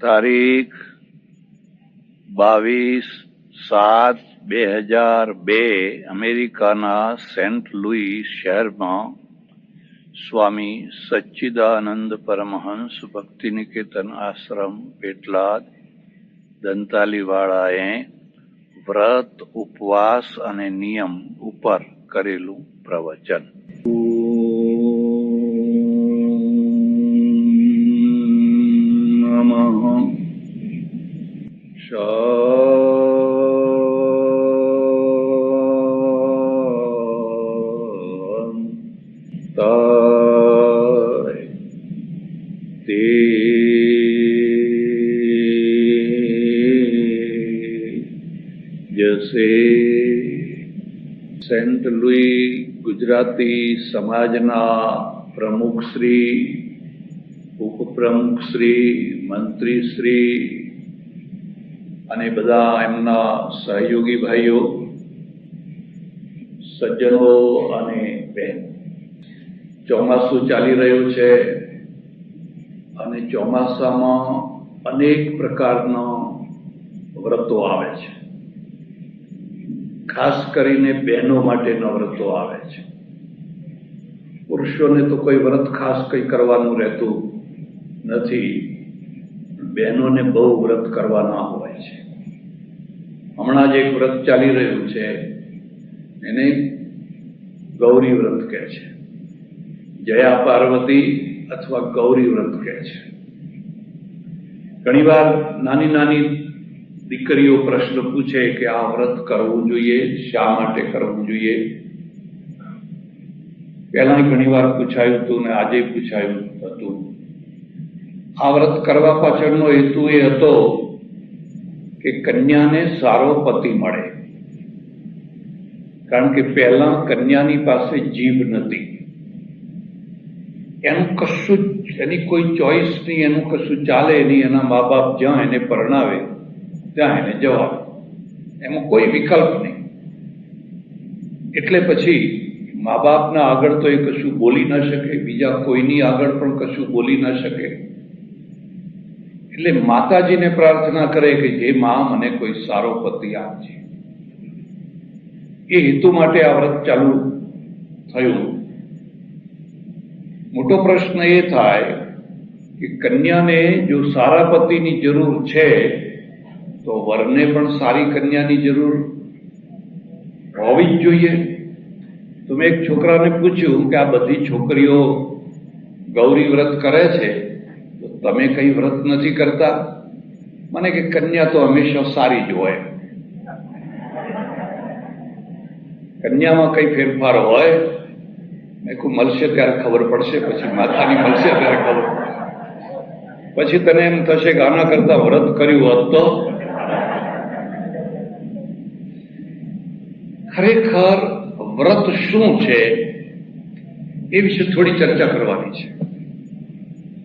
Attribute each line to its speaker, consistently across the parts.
Speaker 1: તારીખ 22/7/2002 અમેરિકાના Saint Louis શહેરમાં સ્વામી સચ્ચિદાનંદ પરમહંસ ભક્તિનિકેતન આશ્રમ પેટલાદ દંતાલીવાળાએ વ્રત, ઉપવાસ અને નિયમ ઉપર કરેલું પ્રવચન. સેન્ટ લુઈ ગુજરાતી સમાજના પ્રમુખશ્રી, ઉપપ્રમુખશ્રી, મંત્રીશ્રી અને બધા એમના સહયોગી ભાઈઓ, સજ્જનો અને બહેન, ચોમાસું ચાલી રહ્યું છે અને ચોમાસામાં અનેક પ્રકારના વ્રતો આવે છે. ખાસ કરીને બહેનો માટેના વ્રતો આવે છે. પુરુષોને તો કોઈ વ્રત ખાસ કંઈ કરવાનું રહેતું નથી. બહેનોને બહુ વ્રત કરવાના હોય છે. હમણાં જ એક વ્રત ચાલી રહ્યું છે, એને ગૌરી વ્રત કહે છે. જયા પાર્વતી અથવા ગૌરી વ્રત કહે છે. ઘણીવાર નાની નાની દીકરીઓ પ્રશ્ન પૂછે કે આ વ્રત કરવું જોઈએ, શા માટે કરવું જોઈએ. પહેલા ઘણીવાર પૂછાયું હતું ને આજે પૂછાયું હતું. આ વ્રત કરવા પાછળનો હેતુ એ હતો કે કન્યાને સારો પતિ મળે. કારણ કે પહેલા કન્યાની પાસે જીભ નથી, એનું કશું એની કોઈ ચોઈસ નહીં, એનું કશું ચાલે નહીં. એના મા બાપ જ્યાં એને પરણાવે ત્યાં એને જવાનું, એમાં કોઈ વિકલ્પ નહીં. એટલે પછી મા બાપના આગળ તો એ કશું બોલી ન શકે, બીજા કોઈની આગળ પણ કશું બોલી ન શકે. એટલે માતાજીને પ્રાર્થના કરે કે જે માં મને કોઈ સારો પતિ આપજે. એ હેતુ માટે આ વ્રત ચાલુ થયું. મોટો પ્રશ્ન એ થાય કે કન્યાને જો સારા પતિની જરૂર છે તો વરને પણ સારી કન્યાની જરૂર હોવી જ જોઈએ. તો મેં એક છોકરાને પૂછ્યું કે આ બધી છોકરીઓ ગૌરી વ્રત કરે છે, તો તમે કઈ વ્રત નથી કરતા? મને કે કન્યા તો હંમેશા સારી જ હોય. કન્યામાં કઈ ફેરફાર હોય? મેં કહું મળશે ત્યારે ખબર પડશે, પછી માતાની મળશે ત્યારે ખબર પડશે. પછી તને એમ થશે કે આના કરતા વ્રત કર્યું હોત તો. ખરેખર વ્રત શું છે એ વિશે થોડી ચર્ચા કરવાની છે.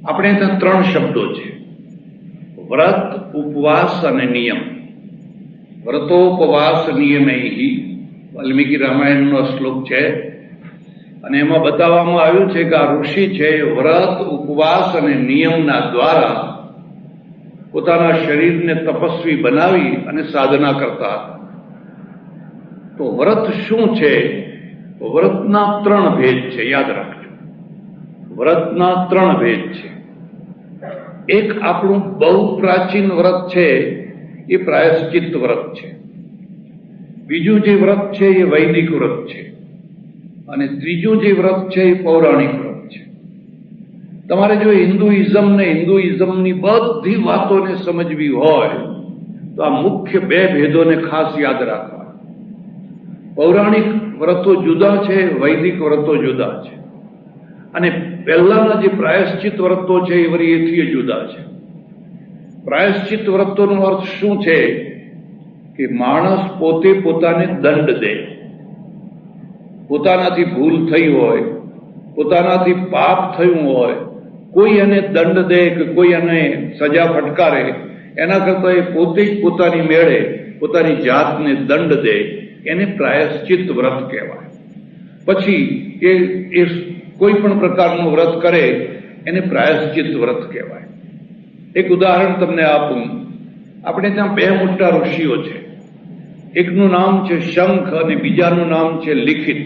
Speaker 1: આપણે ત્યાં 3 શબ્દો છે: વ્રત, ઉપવાસ અને નિયમ. વ્રતોપવાસ નિયમૈ વાલ્મીકી રામાયણનો શ્લોક છે અને એમાં બતાવવામાં આવ્યું છે કે આ ઋષિ છે વ્રત, ઉપવાસ અને નિયમના દ્વારા પોતાના શરીરને તપસ્વી બનાવી અને સાધના કરતા હતા. તો વ્રત શું છે? વ્રતના 3 ભેદ છે, યાદ રાખજો. વ્રતના 3 ભેદ છે. એક આપણું બહુ પ્રાચીન વ્રત છે એ પ્રાયશ્ચિત વ્રત છે. બીજું જે વ્રત છે એ વૈદિક વ્રત છે. અને ત્રીજું જે વ્રત છે એ પૌરાણિક વ્રત છે. તમારે જો હિન્દુઇઝમની બધી વાતોને સમજવી હોય તો આ મુખ્ય 2 ભેદોને ખાસ યાદ રાખવા. પૌરાણિક વ્રતો જુદા છે, વૈદિક વ્રતો જુદા છે. અને પહેલાના જે પ્રાયશ્ચિત વ્રતો છે એ વળી એથી જુદા છે. પ્રાયશ્ચિત વ્રતોનો અર્થ શું છે કે માણસ પોતે પોતાને દંડ દે. પોતાનાથી ભૂલ થઈ હોય, પોતાનાથી પાપ થયું હોય, કોઈ એને દંડ દે કે કોઈ એને સજા ફટકારે, એના કરતા એ પોતે જ પોતાની મેળે પોતાની જાતને દંડ દે, એને પ્રાયશ્ચિત વ્રત કહેવાય. પછી એ કોઈ પણ પ્રકારનું વ્રત કરે એને પ્રાયશ્ચિત વ્રત કહેવાય. એક ઉદાહરણ તમને આપું. આપણે ત્યાં બે મોટા ઋષિઓ છે. એકનું નામ છે શંખ અને બીજાનું નામ છે લિખિત.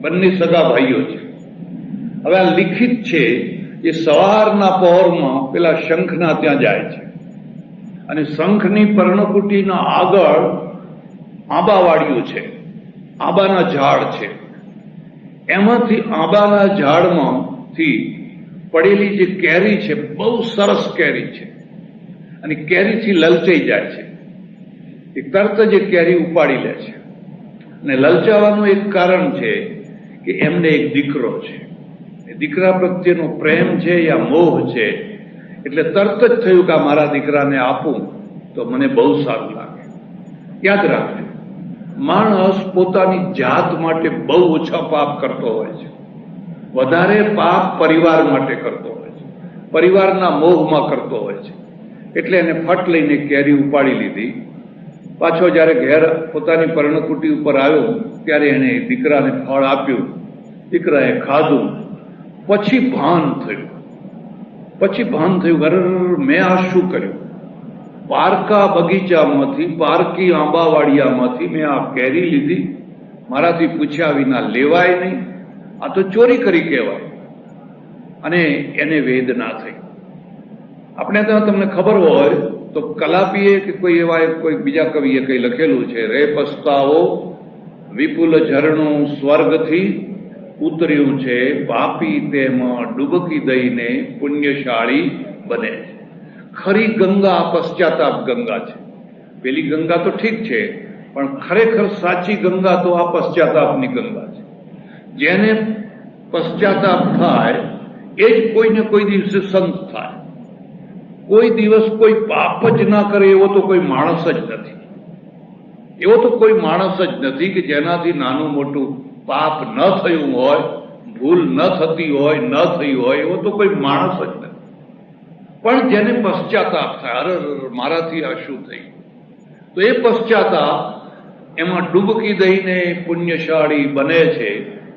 Speaker 1: બંને સગા ભાઈઓ છે. હવે આ લિખિત છે એ સવારના પહોરમાં પેલા શંખના ત્યાં જાય છે અને શંખની પર્ણકુટીના આગળ આંબાવાડિયું છે, આંબાના ઝાડ છે. એમાંથી આંબાના ઝાડમાંથી પડેલી જે કેરી છે બહુ સરસ કેરી છે અને કેરીથી લલચાઈ જાય છે. એ તરત જ એ કેરી ઉપાડી લે છે અને લલચાવાનું એક કારણ છે કે એમને એક દીકરો છે. એ દીકરા પ્રત્યેનો પ્રેમ છે યા મોહ છે એટલે તરત જ થયું કે આ મારા દીકરાને આપું તો મને બહુ સારું લાગે. યાદ રાખજો, માણસ પોતાની જાત માટે બહુ ઓછા પાપ કરતો હોય છે, વધારે પાપ પરિવાર માટે કરતો હોય છે, પરિવારના મોહમાં કરતો હોય છે. એટલે એને ફટ લઈને કેરી ઉપાડી લીધી. પાછો જ્યારે ઘેર પોતાની પર્ણકુટી ઉપર આવ્યો ત્યારે એને દીકરાને ફળ આપ્યું. દીકરાએ ખાધું. પછી ભાન થયું અરે મેં આ શું કર્યું? પારકા બગીચામાંથી, પારકી આંબાવાડિયામાંથી મેં આ કેરી લીધી, મારાથી પૂછ્યા વિના લેવાય નહીં, આ તો ચોરી કરી કહેવાય. અને એને વેદના થઈ. આપણે ત્યાં તમને ખબર હોય તો કલાપીએ કે કોઈ એવા કોઈ બીજા કવિએ કંઈ લખેલું છે, રે પસ્તાવો વિપુલ ઝરણું સ્વર્ગથી ઉતર્યું છે, પાપી તેમાં ડૂબકી દઈને પુણ્યશાળી બને. ખરી ગંગા પશ્ચાતાપ ગંગા છે. પેલી ગંગા તો ઠીક છે, પણ ખરેખર સાચી ગંગા તો આ પશ્ચાતાપની ગંગા છે. જેને પશ્ચાતાપ થાય એ જ કોઈને કોઈ દિવસે સંત થાય. કોઈ દિવસ કોઈ પાપ જ ના કરે એવો તો કોઈ માણસ જ નથી. એવો તો કોઈ માણસ જ નથી કે જેનાથી નાનું મોટું પાપ ન થયું હોય, ભૂલ ન થતી હોય, ન થઈ હોય, એવો તો કોઈ માણસ જ નથી. પણ જેને પશ્ચાતાપ થાય, અરે મારાથી આ શું થયું, તો એ પશ્ચાતાપ એમાં ડૂબકી દઈને પુણ્યશાળી બને છે.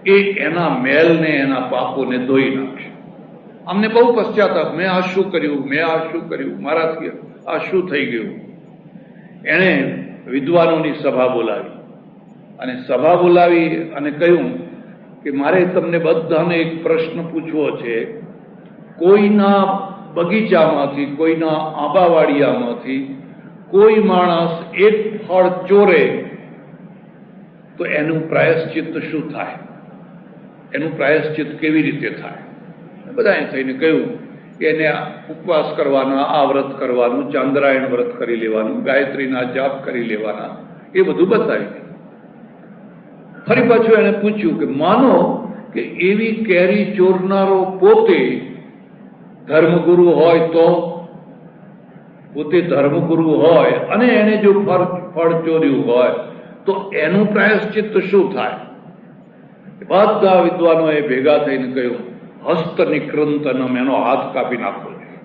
Speaker 1: એ એના મેલને, એના પાપોને ધોઈ નાખશે. અમને બહુ પશ્ચાતાપ, મેં આ શું કર્યું, મારાથી આ શું થઈ ગયું. એણે વિદ્વાનોની સભા બોલાવી અને કહ્યું કે મારે તમને બધાને એક પ્રશ્ન પૂછવો છે. કોઈના બગીચામાંથી, કોઈના આંબાવાડિયામાંથી કોઈ માણસ એક ફળ ચોરે તો એનું પ્રાયશ્ચિત્ત શું થાય? એનું પ્રાયશ્ચિત્ત કેવી રીતે થાય? બધાએ થઈને કહ્યું કે એને ઉપવાસ કરવાના, આ વ્રત કરવાનું, ચાંદ્રાયણ વ્રત કરી લેવાનું, ગાયત્રીના જાપ કરી લેવાના, એ બધું બતાવી દીધું. ફરી પાછું એને પૂછ્યું કે માનો કે એવી કેરી ચોરનારો પોતે ધર્મગુરુ હોય, તો પોતે ધર્મગુરુ હોય અને એને જો ફળ ચોર્યું હોય તો એનું પ્રાયશ્ચિત્ત શું થાય? બધા વિદ્વાનોએ ભેગા થઈને કહ્યું, હસ્ત નિકૃંતનમ, એનો હાથ કાપી નાખવો જોઈએ.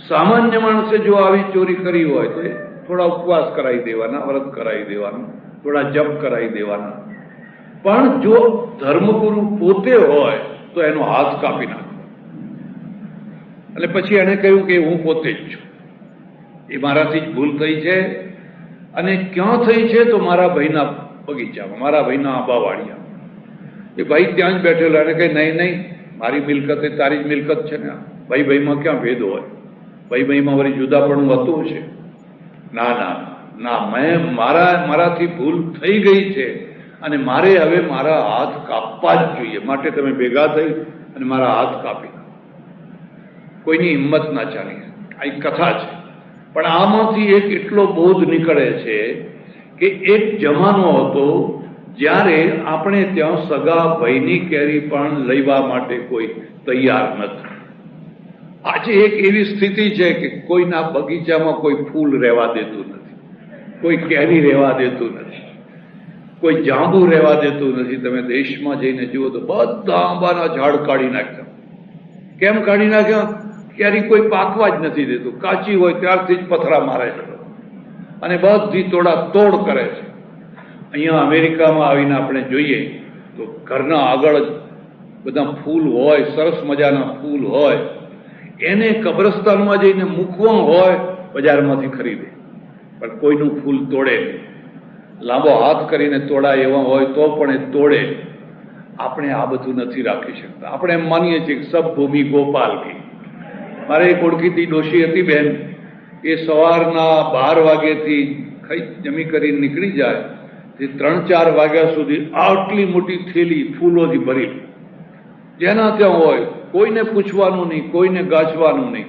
Speaker 1: સામાન્ય માણસે જો આવી ચોરી કરી હોય તો થોડા ઉપવાસ કરાવી દેવાના, વ્રત કરાવી દેવાનું, થોડા જપ કરાવી દેવાના. પણ જો ધર્મગુરુ પોતે હોય તો એનો હાથ કાપી નાખવો. એટલે પછી એને કહ્યું કે હું પોતે જ છું, એ મારાથી જ ભૂલ થઈ છે. અને ક્યાં થઈ છે? તો મારા ભાઈના બગીચામાં, મારા ભાઈના આંબાવાડિયામાં. એ ભાઈ ત્યાં જ બેઠેલો. એને કહે નહીં, મારી મિલકત એ તારી જ મિલકત છે ને, ભાઈ ભાઈમાં ક્યાં ભેદ હોય? ભાઈ ભાઈમાં વળી જુદાપણું હતું છે? ના, મારાથી ભૂલ થઈ ગઈ છે અને મારે હવે મારા હાથ કાપવા જ જોઈએ. માટે તમે ભેગા થઈ અને મારા હાથ કાપી. કોઈની હિંમત ના ચાલી. આ એક કથા છે. પણ આમાંથી એક એટલો બોધ નીકળે છે કે એક જમાનો હતો જ્યારે આપણે ત્યાં સગા ભાઈની કેરી પણ લેવા માટે કોઈ તૈયાર નથી. આજે એક એવી સ્થિતિ છે કે કોઈના બગીચામાં કોઈ ફૂલ રહેવા દેતું નથી, કોઈ કેરી રહેવા દેતું નથી, કોઈ જાંબુ રહેવા દેતું નથી. તમે દેશમાં જઈને જુઓ તો બધા આંબાના ઝાડ કાઢી નાખ્યા. કેમ કાઢી નાખ્યા? કેરી કોઈ પાકવા જ નથી દેતું. કાચી હોય ત્યારથી જ પથરા મારે છે અને બધી તોડ કરે છે. અહીંયા અમેરિકામાં આવીને આપણે જોઈએ તો ઘરના આગળ જ બધા ફૂલ હોય, સરસ મજાના ફૂલ હોય, એને કબ્રસ્તાનમાં જઈને મૂકવા હોય બજારમાંથી ખરીદે, પણ કોઈનું ફૂલ તોડે નહીં. લાંબો હાથ કરીને તોડાય એવા હોય તો પણ એ તોડે. આપણે આ બધું નથી રાખી શકતા. આપણે એમ માનીએ છીએ કે સબ ભૂમિ ગોપાલ કી. મારે એક ઓળખીતી ડોશી હતી બેન, એ સવારના 12 વાગ્યાથી ખાઈ જમી કરીને નીકળી જાય તે 3-4 વાગ્યા સુધી આટલી મોટી થેલી ફૂલોથી ભરી, જેના ત્યાં હોય, કોઈને પૂછવાનું નહીં, કોઈને ગાંચવાનું નહીં,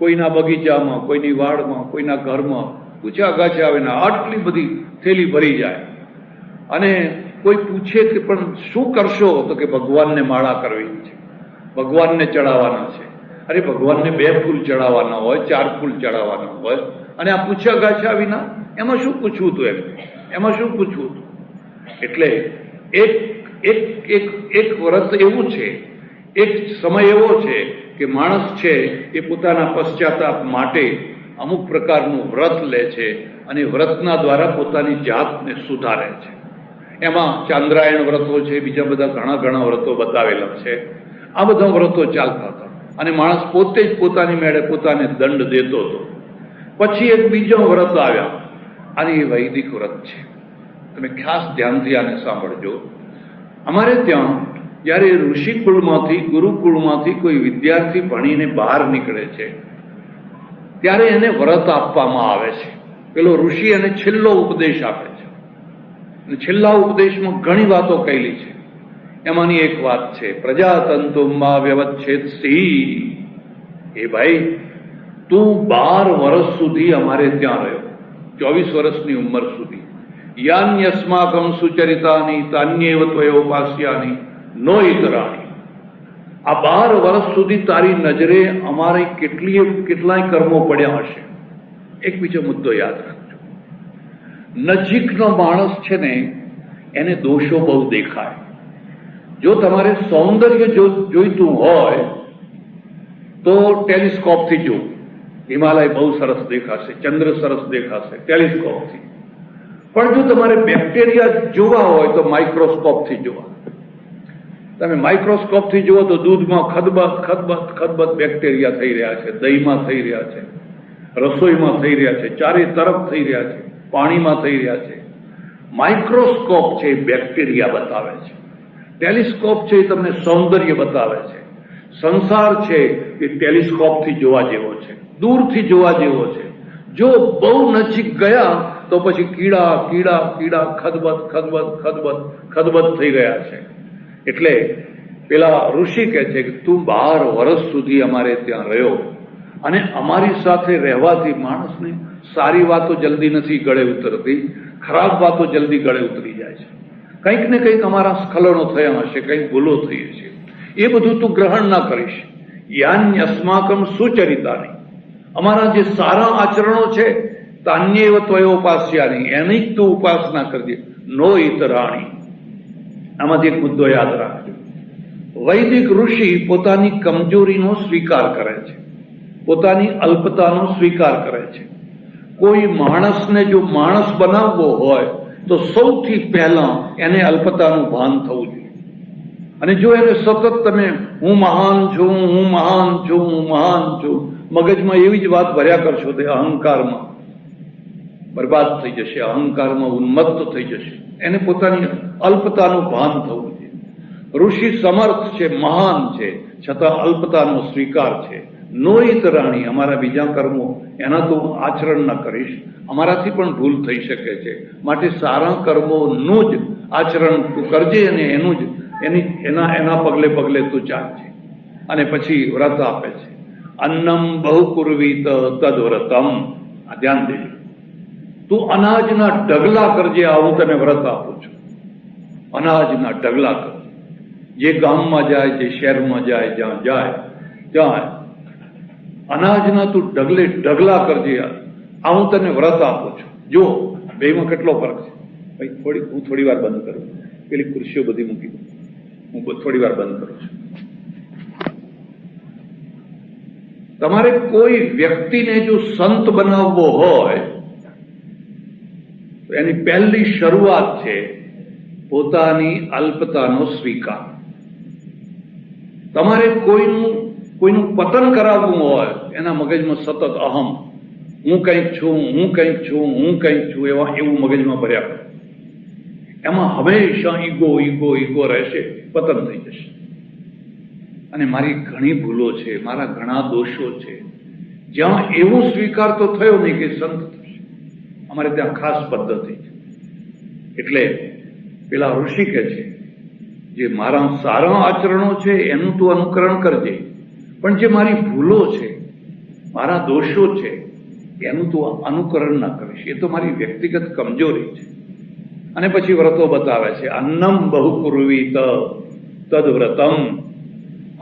Speaker 1: કોઈના બગીચામાં, કોઈની વાડમાં, કોઈના ઘરમાં પૂછ્યા ગાછે આવે ને આટલી બધી થેલી ભરી જાય. અને કોઈ પૂછે કે પણ શું કરશો, તો કે ભગવાનને માળા કરવી છે, ભગવાનને ચડાવવાના છે. અરે ભગવાનને 2 ફૂલ ચડાવવાના હોય, 4 ફૂલ ચડાવવાના હોય, અને આ પૂછ્યા ગાછા વિના એમાં શું પૂછવું હતું? એમાં શું પૂછવું હતું? એટલે એક વ્રત એવું છે, એક સમય એવો છે કે માણસ છે એ પોતાના પશ્ચાતાપ માટે અમુક પ્રકારનું વ્રત લે છે અને વ્રતના દ્વારા પોતાની જાતને સુધારે છે. એમાં ચાંદ્રાયણ વ્રતો છે, બીજા બધા ઘણા વ્રતો બતાવેલા છે. આ બધા વ્રતો ચાલતા હતા અને માણસ પોતે જ પોતાની મેળે પોતાને દંડ દેતો હતો. પછી એક બીજો વ્રત આવ્યા અને એ વૈદિક વ્રત છે. તમે ખાસ ધ્યાનથી આને સાંભળજો. અમારે ત્યાં જ્યારે ઋષિકુળમાંથી, ગુરુકુળમાંથી કોઈ વિદ્યાર્થી ભણીને બહાર નીકળે છે ત્યારે એને વ્રત આપવામાં આવે છે. પેલો ઋષિ એને છેલ્લો ઉપદેશ આપે છે. અને છેલ્લા ઉપદેશમાં ઘણી વાતો કહેલી છે. એમાંની એક વાત છે, પ્રજાતંતુમાં વ્યવચ્છેદસી. એ ભાઈ, તું 12 વર્ષ સુધી અમારે ત્યાં રહ્યો, 24 વર્ષની ઉંમર સુધી. યાન્યસ્માકમ સુચરિતાની તાન્યેવ ત્વયોપાસ્યાની નો ઇતરાણી. આ 12 વર્ષ સુધી તારી નજરે અમારે કેટલાય કર્મો પડ્યા હશે. એક બીજો મુદ્દો યાદ રાખજો. નજીકનો માણસ છે ને એને દોષો બહુ દેખાય. જો તમારે સૌંદર્ય જોઈતું હોય તો ટેલિસ્કોપથી જુઓ. હિમાલય બહુ સરસ દેખાશે, ચંદ્ર સરસ દેખાશે ટેલિસ્કોપથી. પણ જો તમારે બેક્ટેરિયા જોવા હોય તો માઇક્રોસ્કોપથી જોવા. તમે માઇક્રોસ્કોપથી જુઓ તો દૂધમાં ખદબદ બેક્ટેરિયા થઈ રહ્યા છે, દહીંમાં થઈ રહ્યા છે, રસોઈમાં થઈ રહ્યા છે, ચારે તરફ થઈ રહ્યા છે, પાણીમાં થઈ રહ્યા છે. માઇક્રોસ્કોપ છે એ બેક્ટેરિયા બતાવે છે, ટેલિસ્કોપ છે એ તમને સૌંદર્ય બતાવે છે. સંસાર છે એ ટેલિસ્કોપથી જોવા જેવો છે, દૂરથી જોવા જેવો છે. જો બહુ નજીક ગયા તો પછી કીડા કીડા કીડા ખદબદ થઈ રહ્યા છે. એટલે પેલા ઋષિ કહે છે કે તું 12 વર્ષ સુધી અમારે ત્યાં રહ્યો અને અમારી સાથે રહેવાથી માણસને સારી વાતો જલ્દી નથી ગળે ઉતરતી, ખરાબ વાતો જલ્દી ગળે ઉતરી જાય છે. કંઈક ને કંઈક અમારા સ્ખલનો થયા હશે, કંઈક ભૂલો થઈ હશે, એ બધું તું ગ્રહણ ના કરીશ. યાન્યસ્માકમ સુચરિતાની, અમારા જે સારા આચરણો છે, તાન્યેવ ત્વયોપાસ્યાની, એની જ તું ઉપાસના કરજે. નો ઇતરાણી. આમાંથી એક મુદ્દો યાદ રાખજો. વૈદિક ઋષિ પોતાની કમજોરીનો સ્વીકાર કરે છે, પોતાની અલ્પતાનો સ્વીકાર કરે છે. કોઈ માણસને જો માણસ બનાવવો હોય તો સૌથી પહેલા એને અલ્પતાનું ભાન થવું જોઈએ. અને જો એને સતત તમે હું મહાન છું, હું મહાન છું, હું મહાન છું, મગજમાં એવી જ વાત ભર્યા કરશો તો અહંકારમાં બરબાદ થઈ જશે, અહંકારમાં ઉન્મત્ત થઈ જશે. એને પોતાની અલ્પતાનું ભાન થવું જોઈએ. ઋષિ સમર્થ છે, મહાન છે, છતાં અલ્પતાનો સ્વીકાર છે. નોઈત રાણી, અમારા બીજા કર્મો એના તો હું આચરણ ન કરીશ, અમારાથી પણ ભૂલ થઈ શકે છે, માટે સારા કર્મોનું જ આચરણ તું કરજે અને એનું જ એના પગલે પગલે તું ચાલજે. અને પછી વ્રત આપે છે. અન્નમ બહુ કુર્વીત તદ્વ્રતમ. આ ધ્યાન દેજો. તું અનાજના ઢગલા કરજે, આ હું તને વ્રત આપું છું. અનાજના ઢગલા કર. જે ગામમાં જાય, જે શહેરમાં જાય, જ્યાં જાય ત્યાં અનાજના તું ઢગલા કરજે, આ હું તને વ્રત આપું છું. જો બેમાં કેટલો ફરક છે ભાઈ. હું થોડી વાર બંધ કરું, પેલી ખુરશીઓ બધી મૂકી દઉં, હું થોડી વાર બંધ કરું છું. તમારે કોઈ વ્યક્તિને જો સંત બનાવવો હોય તો એની પહેલી શરૂઆત છે પોતાની અલ્પતાનો સ્વીકાર. તમારે કોઈનું પતન કરાવવું હોય, એના મગજમાં સતત અહમ, હું કંઈક છું, હું કંઈક છું, હું કંઈક છું, એવું મગજમાં ભર્યા કરે. એમાં હંમેશા ઈગો ઈગો ઈગો રહેશે, પતન થઈ જશે. અને મારી ઘણી ભૂલો છે, મારા ઘણા દોષો છે, જ્યાં એવો સ્વીકાર તો થયો નહીં કે સંત થશે. અમારે ત્યાં ખાસ પદ્ધતિ છે. એટલે પેલા ઋષિ કહે છે, જે મારા સારા આચરણો છે એનું તું અનુકરણ કરજે, પણ જે મારી ભૂલો છે, મારા દોષો છે, એનું તું અનુકરણ ના કરીશ. એ તો મારી વ્યક્તિગત કમજોરી છે. અને પછી વ્રતો બતાવે છે. અન્નમ બહુ કુર્વીત તદ વ્રતમ,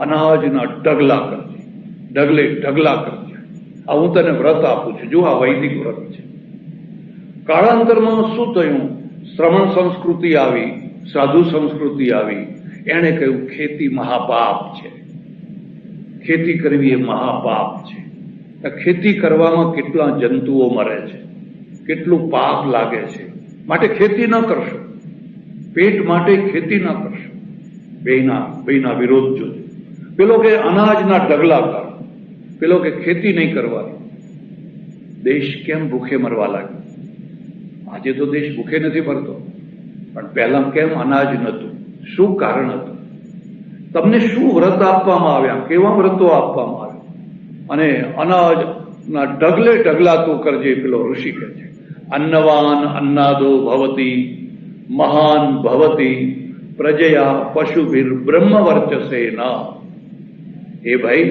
Speaker 1: અનાજના ઢગલા કરજે, ઢગલા કરજે. આ હું તને વ્રત આપું છું. જો આ વૈદિક વ્રત છે. કાળાંતરમાં શું થયું? શ્રવણ સંસ્કૃતિ આવી, સાધુ સંસ્કૃતિ આવી. એણે કહ્યું ખેતી મહાપાપ છે, ખેતી કરવી એ મહાપાપ છે. ખેતી કરવામાં કેટલા જંતુઓ મરે છે, કેટલું પાપ લાગે છે, માટે ખેતી ન કરશો. પેટ માટે ખેતી ન કરશો. બેયના વિરોધ જોજો. પેલો કે અનાજના ઢગલા કર, પેલો કે ખેતી નહીં કરવાની. દેશ કેમ ભૂખે મરવા લાગ્યો? આજે તો દેશ ભૂખે નથી મરતો, પણ પહેલા કેમ અનાજ નહોતું? શું કારણ હતું? તમને શું વ્રત આપવામાં આવ્યા? કેવા વ્રતો આપવામાં આવ્યા? અને અનાજના ઢગલા તું કરજે. પેલો ઋષિ કહે છે, અન્નવાન અન્નાદો ભવતી મહાન ભવતી પ્રજયા પશુભીર બ્રહ્મ વર્ચસે ન. એ ભાઈ,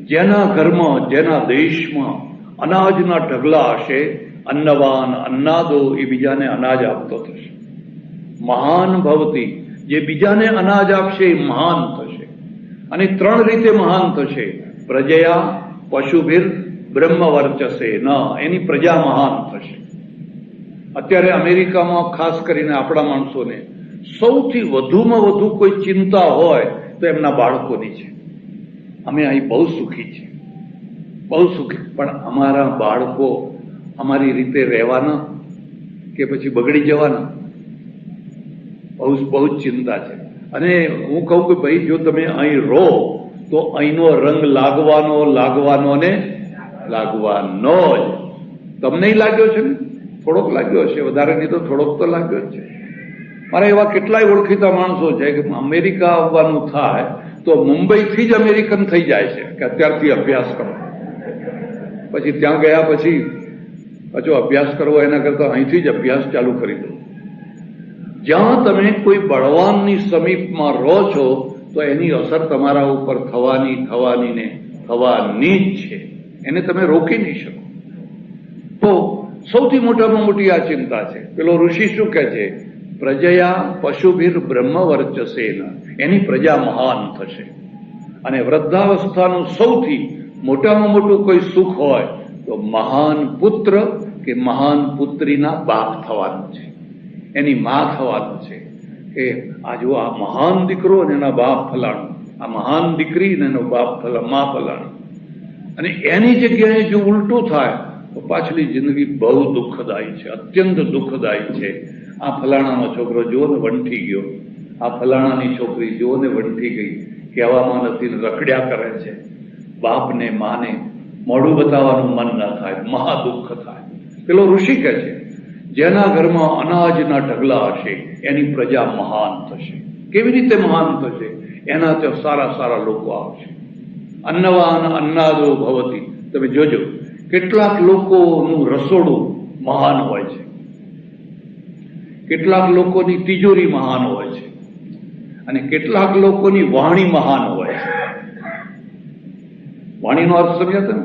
Speaker 1: જેના ઘરમાં, જેના દેશમાં અનાજના ઢગલા હશે, અન્નવાન અન્નાદો, એ બીજાને અનાજ આપતો થશે. મહાન ભવતી, જે બીજાને અનાજ આપશે એ મહાન થશે. અને 3 રીતે મહાન થશે. પ્રજયા પશુભીર બ્રહ્મ વર્ચસે ન, એની પ્રજા મહાન થશે. અત્યારે અમેરિકામાં ખાસ કરીને આપણા માણસોને સૌથી વધુમાં વધુ કોઈ ચિંતા હોય તો એમના બાળકોની છે. અમે અહીં બહુ સુખી છીએ, બહુ સુખી, પણ અમારા બાળકો અમારી રીતે રહેવાના કે પછી બગડી જવાના, બહુ જ ચિંતા છે. અને હું કહું કે ભાઈ, જો તમે અહીં રહો તો અહીંનો રંગ લાગવાનો ને લાગવાનો જ. તમને લાગ્યો છે ને? થોડોક લાગ્યો હશે, વધારે નહીં તો થોડોક તો લાગ્યો જ છે. મારા એવા કેટલાય ઓળખીતા માણસો છે કે અમેરિકા આવવાનું થાય તો મુંબઈથી જ અમેરિકન થઈ જાય છે કે અત્યારથી અભ્યાસ કરો. પછી ત્યાં ગયા પછી પાછો અભ્યાસ કરવો, એના કરતા અહીંથી જ અભ્યાસ ચાલુ કરી દો. જ્યાં તમે કોઈ બળવાનની સમીપમાં રહો છો તો એની અસર તમારા ઉપર થવાની જ છે. એને તમે રોકી નહીં શકો. તો સૌથી મોટામાં મોટી આ ચિંતા છે. પેલો ઋષિ શું કહે છે? પ્રજયા પશુભીર બ્રહ્મ વર્ચસેન, એની પ્રજા મહાન થશે. અને વૃદ્ધાવસ્થાનું સૌથી મોટામાં મોટું કોઈ સુખ હોય તો મહાન પુત્ર કે મહાન પુત્રીના બાપ થવાનું છે, એની માં થવાનું છે. કે આ જો આ મહાન દીકરો અને એના બાપ ફલાણું, આ મહાન દીકરી અને એનો બાપ માં ફલાણું. અને એની જગ્યાએ જો ઉલટું થાય તો પાછલી જિંદગી બહુ દુઃખદાયી છે, અત્યંત દુઃખદાયી છે. આ ફલાણાનો છોકરો જુઓ ને વંઠી ગયો, આ ફલાણાની છોકરી જુઓ ને વંઠી ગઈ, કહેવામાં નથી, રખડ્યા કરે છે. બાપને માને મોઢું બતાવવાનું મન ના થાય, મહા દુઃખ થાય. પેલો ઋષિ કહે છે, જેના ઘરમાં અનાજના ઢગલા હશે એની પ્રજા મહાન થશે. કેવી રીતે મહાન થશે? એના ત્યાં સારા લોકો આવશે. અન્નવાન અન્નાદો ભવતી. તમે જોજો, કેટલાક લોકોનું રસોડું મહાન હોય છે, કેટલાક લોકોની તિજોરી મહાન હોય છે, અને કેટલાક લોકોની વાણી મહાન હોય છે. વાણીનો અર્થ સમજ્યા તમે?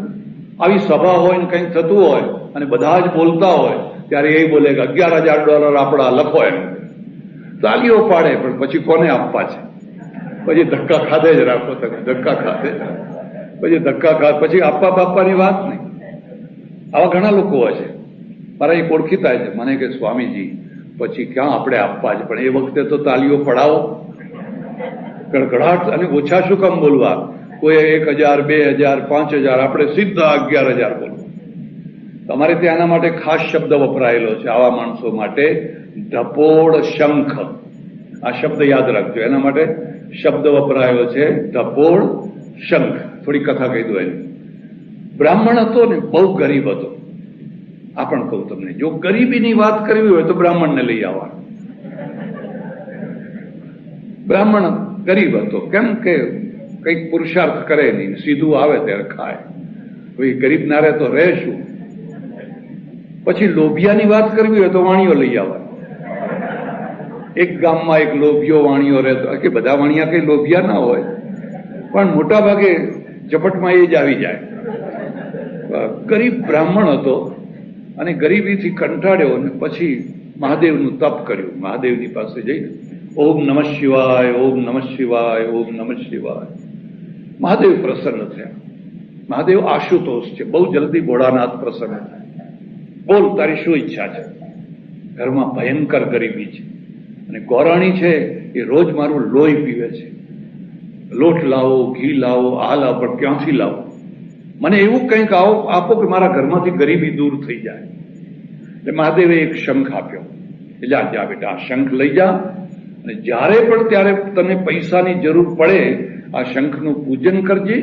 Speaker 1: આવી સભા હોય ને કંઈક થતું હોય અને બધા જ બોલતા હોય ત્યારે એ બોલે કે $11,000 આપણા લખો, એમ તાલીઓ પાડે, પણ પછી કોને આપવા છે? પછી ધક્કા ખાધે જ રાખો તમે, ધક્કા ખાધે, પછી આપવા બાપવાની વાત નહીં. આવા ઘણા લોકો હોય છે. મારા એક ઓળખીતા છે, મને કે સ્વામીજી પછી ક્યાં આપણે આપવા છે, પણ એ વખતે તો તાલીઓ પડાવો, ગડગડાટ. અને ઓછા શું કામ બોલવા? કોઈ 1,000, 2,000, 5,000, આપણે સીધા 11,000 બોલવા. તમારે ત્યાં આના માટે ખાસ શબ્દ વપરાયેલો છે આવા માણસો માટે, ઢપોળ શંખ. આ શબ્દ યાદ રાખજો. એના માટે શબ્દ વપરાયો છે ધપોળ શંખ. થોડી કથા કહી દો એની. બ્રાહ્મણ હતો ને, બહુ ગરીબ હતો. આ પણ કહું તમને, જો ગરીબીની વાત કરવી હોય તો બ્રાહ્મણને લઈ આવવાનું. બ્રાહ્મણ ગરીબ હતો, કેમ કે કંઈક પુરુષાર્થ કરે નહીં, સીધું આવે ત્યારે ખાય. કોઈ ગરીબ ના રહે તો રહે શું? પછી લોભિયાની વાત કરવી હોય તો વાણીઓ લઈ આવવાનું. એક ગામમાં એક લોભિયો વાણીઓ રહેતો, કે બધા વાણિયા કઈ લોભિયા ના હોય, પણ મોટા ભાગે ઝપટમાં એ જ આવી જાય. ગરીબ બ્રાહ્મણ હતો અને ગરીબીથી કંટાળ્યો અને પછી મહાદેવનું તપ કર્યું. મહાદેવની પાસે જઈને ઓમ નમઃ શિવાય, ઓમ નમઃ શિવાય, ઓમ નમઃ શિવાય. મહાદેવ પ્રસન્ન થયા. મહાદેવ આશુતોષ છે, બહુ જલ્દી ભોળાનાથ પ્રસન્ન થાય. બોલ, તારી શું ઈચ્છા છે? ઘરમાં ભયંકર ગરીબી છે અને ગોરાણી છે એ રોજ મારું લોહી પીવે છે. લોટ લાવો, ઘી લાવો, આ લાવો, પણ ક્યાંથી લાવો? મને એવું કંઈક આપો કે મારા ઘરમાંથી ગરીબી દૂર થઈ જાય. એટલે મહાદેવે એક શંખ આપ્યો. જા જા બેટા, આ શંખ લઈ જા અને જ્યારે પણ ત્યારે તને પૈસાની જરૂર પડે આ શંખનું પૂજન કરજે.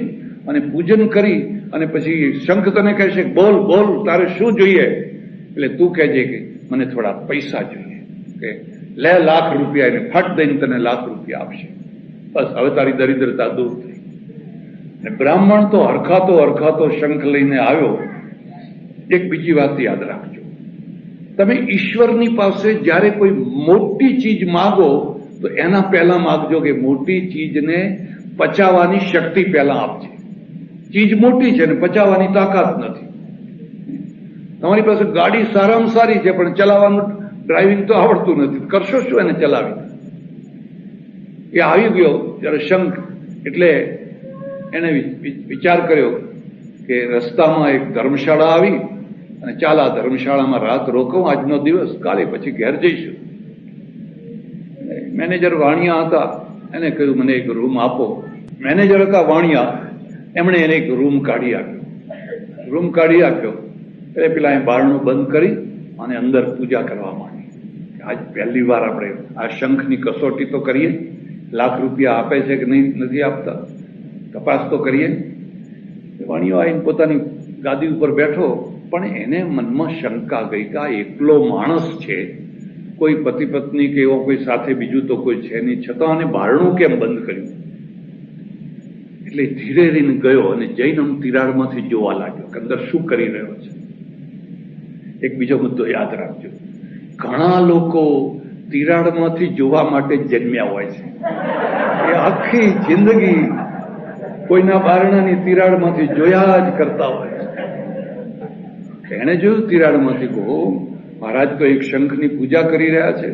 Speaker 1: અને પૂજન કરી અને પછી શંખ તને કહેશે બોલ બોલ તારે શું જોઈએ? એટલે તું કહેજે કે મને થોડા પૈસા જોઈએ, કે લે લાખ રૂપિયા, એને ફટ દઈને તને લાખ રૂપિયા આપશે. બસ, હવે તારી દરિદ્રતા દૂર થઈ. અને બ્રાહ્મણ તો હરખાતો શંખ લઈને આવ્યો. એક બીજી વાત યાદ રાખજો, તમે ઈશ્વરની પાસે જ્યારે કોઈ મોટી ચીજ માગો તો એના પહેલા માગજો કે મોટી ચીજને પચાવવાની શક્તિ પહેલા આપજે. ચીજ મોટી છે ને પચાવવાની તાકાત નથી. તમારી પાસે ગાડી સારામાં સારી છે પણ ચલાવવાનું ડ્રાઇવિંગ તો આવડતું નથી, કરશો શું એને ચલાવી? એ આવી ગયો ત્યારે શંખ. એટલે એને વિચાર કર્યો કે રસ્તામાં એક ધર્મશાળા આવી અને ચાલ આ ધર્મશાળામાં રાત રોકવું આજનો દિવસ, કાલે પછી ઘેર જઈશું. મેનેજર વાણિયા હતા, એને કહ્યું મને એક રૂમ આપો. મેનેજર હતા વાણિયા, એમણે એને એક રૂમ કાઢી આપ્યો. એટલે પેલા અહીં બારણું બંધ કરી અને અંદર પૂજા કરવા માંડી. આજ પહેલી વાર આપણે આ શંખની કસોટી તો કરીએ, લાખ રૂપિયા આપે છે કે નહીં, નથી આપતા, તપાસ તો કરીએ. વાણિયો આવીને પોતાની ગાદી ઉપર બેઠો, પણ એને મનમાં શંકા ગઈ કે આ એકલો માણસ છે, કોઈ પતિ પત્ની કે એવો કોઈ સાથે બીજું તો કોઈ છે નહીં, છતાં આને બારણું કેમ બંધ કર્યું? એટલે ધીરે રહીને ગયો અને જઈને તિરાડમાંથી જોવા લાગ્યો કે અંદર શું કરી રહ્યો છે. એક બીજો મુદ્દો યાદ રાખજો, ઘણા લોકો તિરાડમાંથી જોવા માટે જન્મ્યા હોય છે. એ આખી જિંદગી કોઈના બારણાની તિરાડમાંથી જોયા જ કરતા હોય છે. એને જોયું તિરાડમાંથી, કહો મહારાજ તો એક શંખની પૂજા કરી રહ્યા છે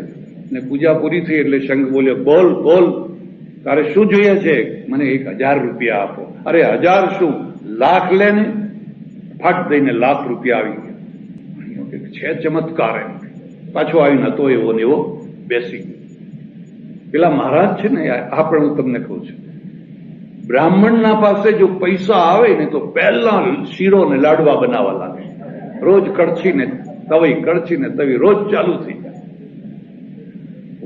Speaker 1: ને પૂજા પૂરી થઈ એટલે શંખ બોલ્યો બોલ બોલ તારે શું જોઈએ છે? મને 1000 રૂપિયા આપો. અરે 1000 શું, લાખ લે ને. ફાટ દઈને લાખ રૂપિયા આવી ગયા. છે ચમત્કાર. એમ પાછો આવીને હતો એવો ને એવો બેસી ગયો. પેલા મહારાજ છે ને, આ પણ હું તમને કહું છું, બ્રાહ્મણના પાસે જો પૈસા આવે ને તો પહેલા શીરો ને લાડવા બનાવવા લાગે. રોજ કડછી ને તવી રોજ ચાલુ થઈ જાય.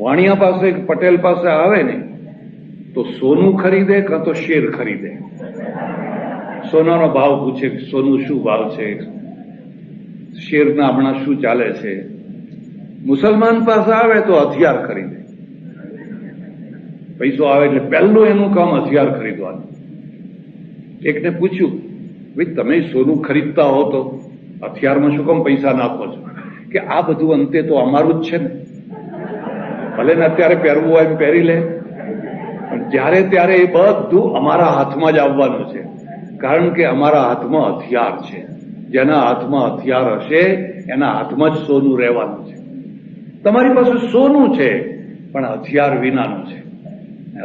Speaker 1: વાણિયા પાસે, પટેલ પાસે આવે ને તો સોનું ખરીદે કાં તો શેર ખરીદે. સોનાનો ભાવ પૂછે, સોનું શું ભાવ છે, શેરના હમણાં શું ચાલે છે. મુસલમાન પાસે આવે તો હથિયાર ખરીદે. પૈસો આવે એટલે પહેલું એનું કામ હથિયાર ખરીદવાનું. એકને પૂછ્યું, ભાઈ તમે સોનું ખરીદતા હો તો હથિયારમાં શું કામ પૈસા નાખો છો? કે આ બધું અંતે તો અમારું જ છે ને, ભલે ને અત્યારે પહેરવું હોય એમ પહેરી લે, પણ જ્યારે ત્યારે એ બધું અમારા હાથમાં જ આવવાનું છે. કારણ કે અમારા હાથમાં હથિયાર છે. જેના હાથમાં હથિયાર હશે એના હાથમાં જ સોનું રહેવાનું છે. તમારી પાસે સોનું છે પણ હથિયાર વિનાનું છે.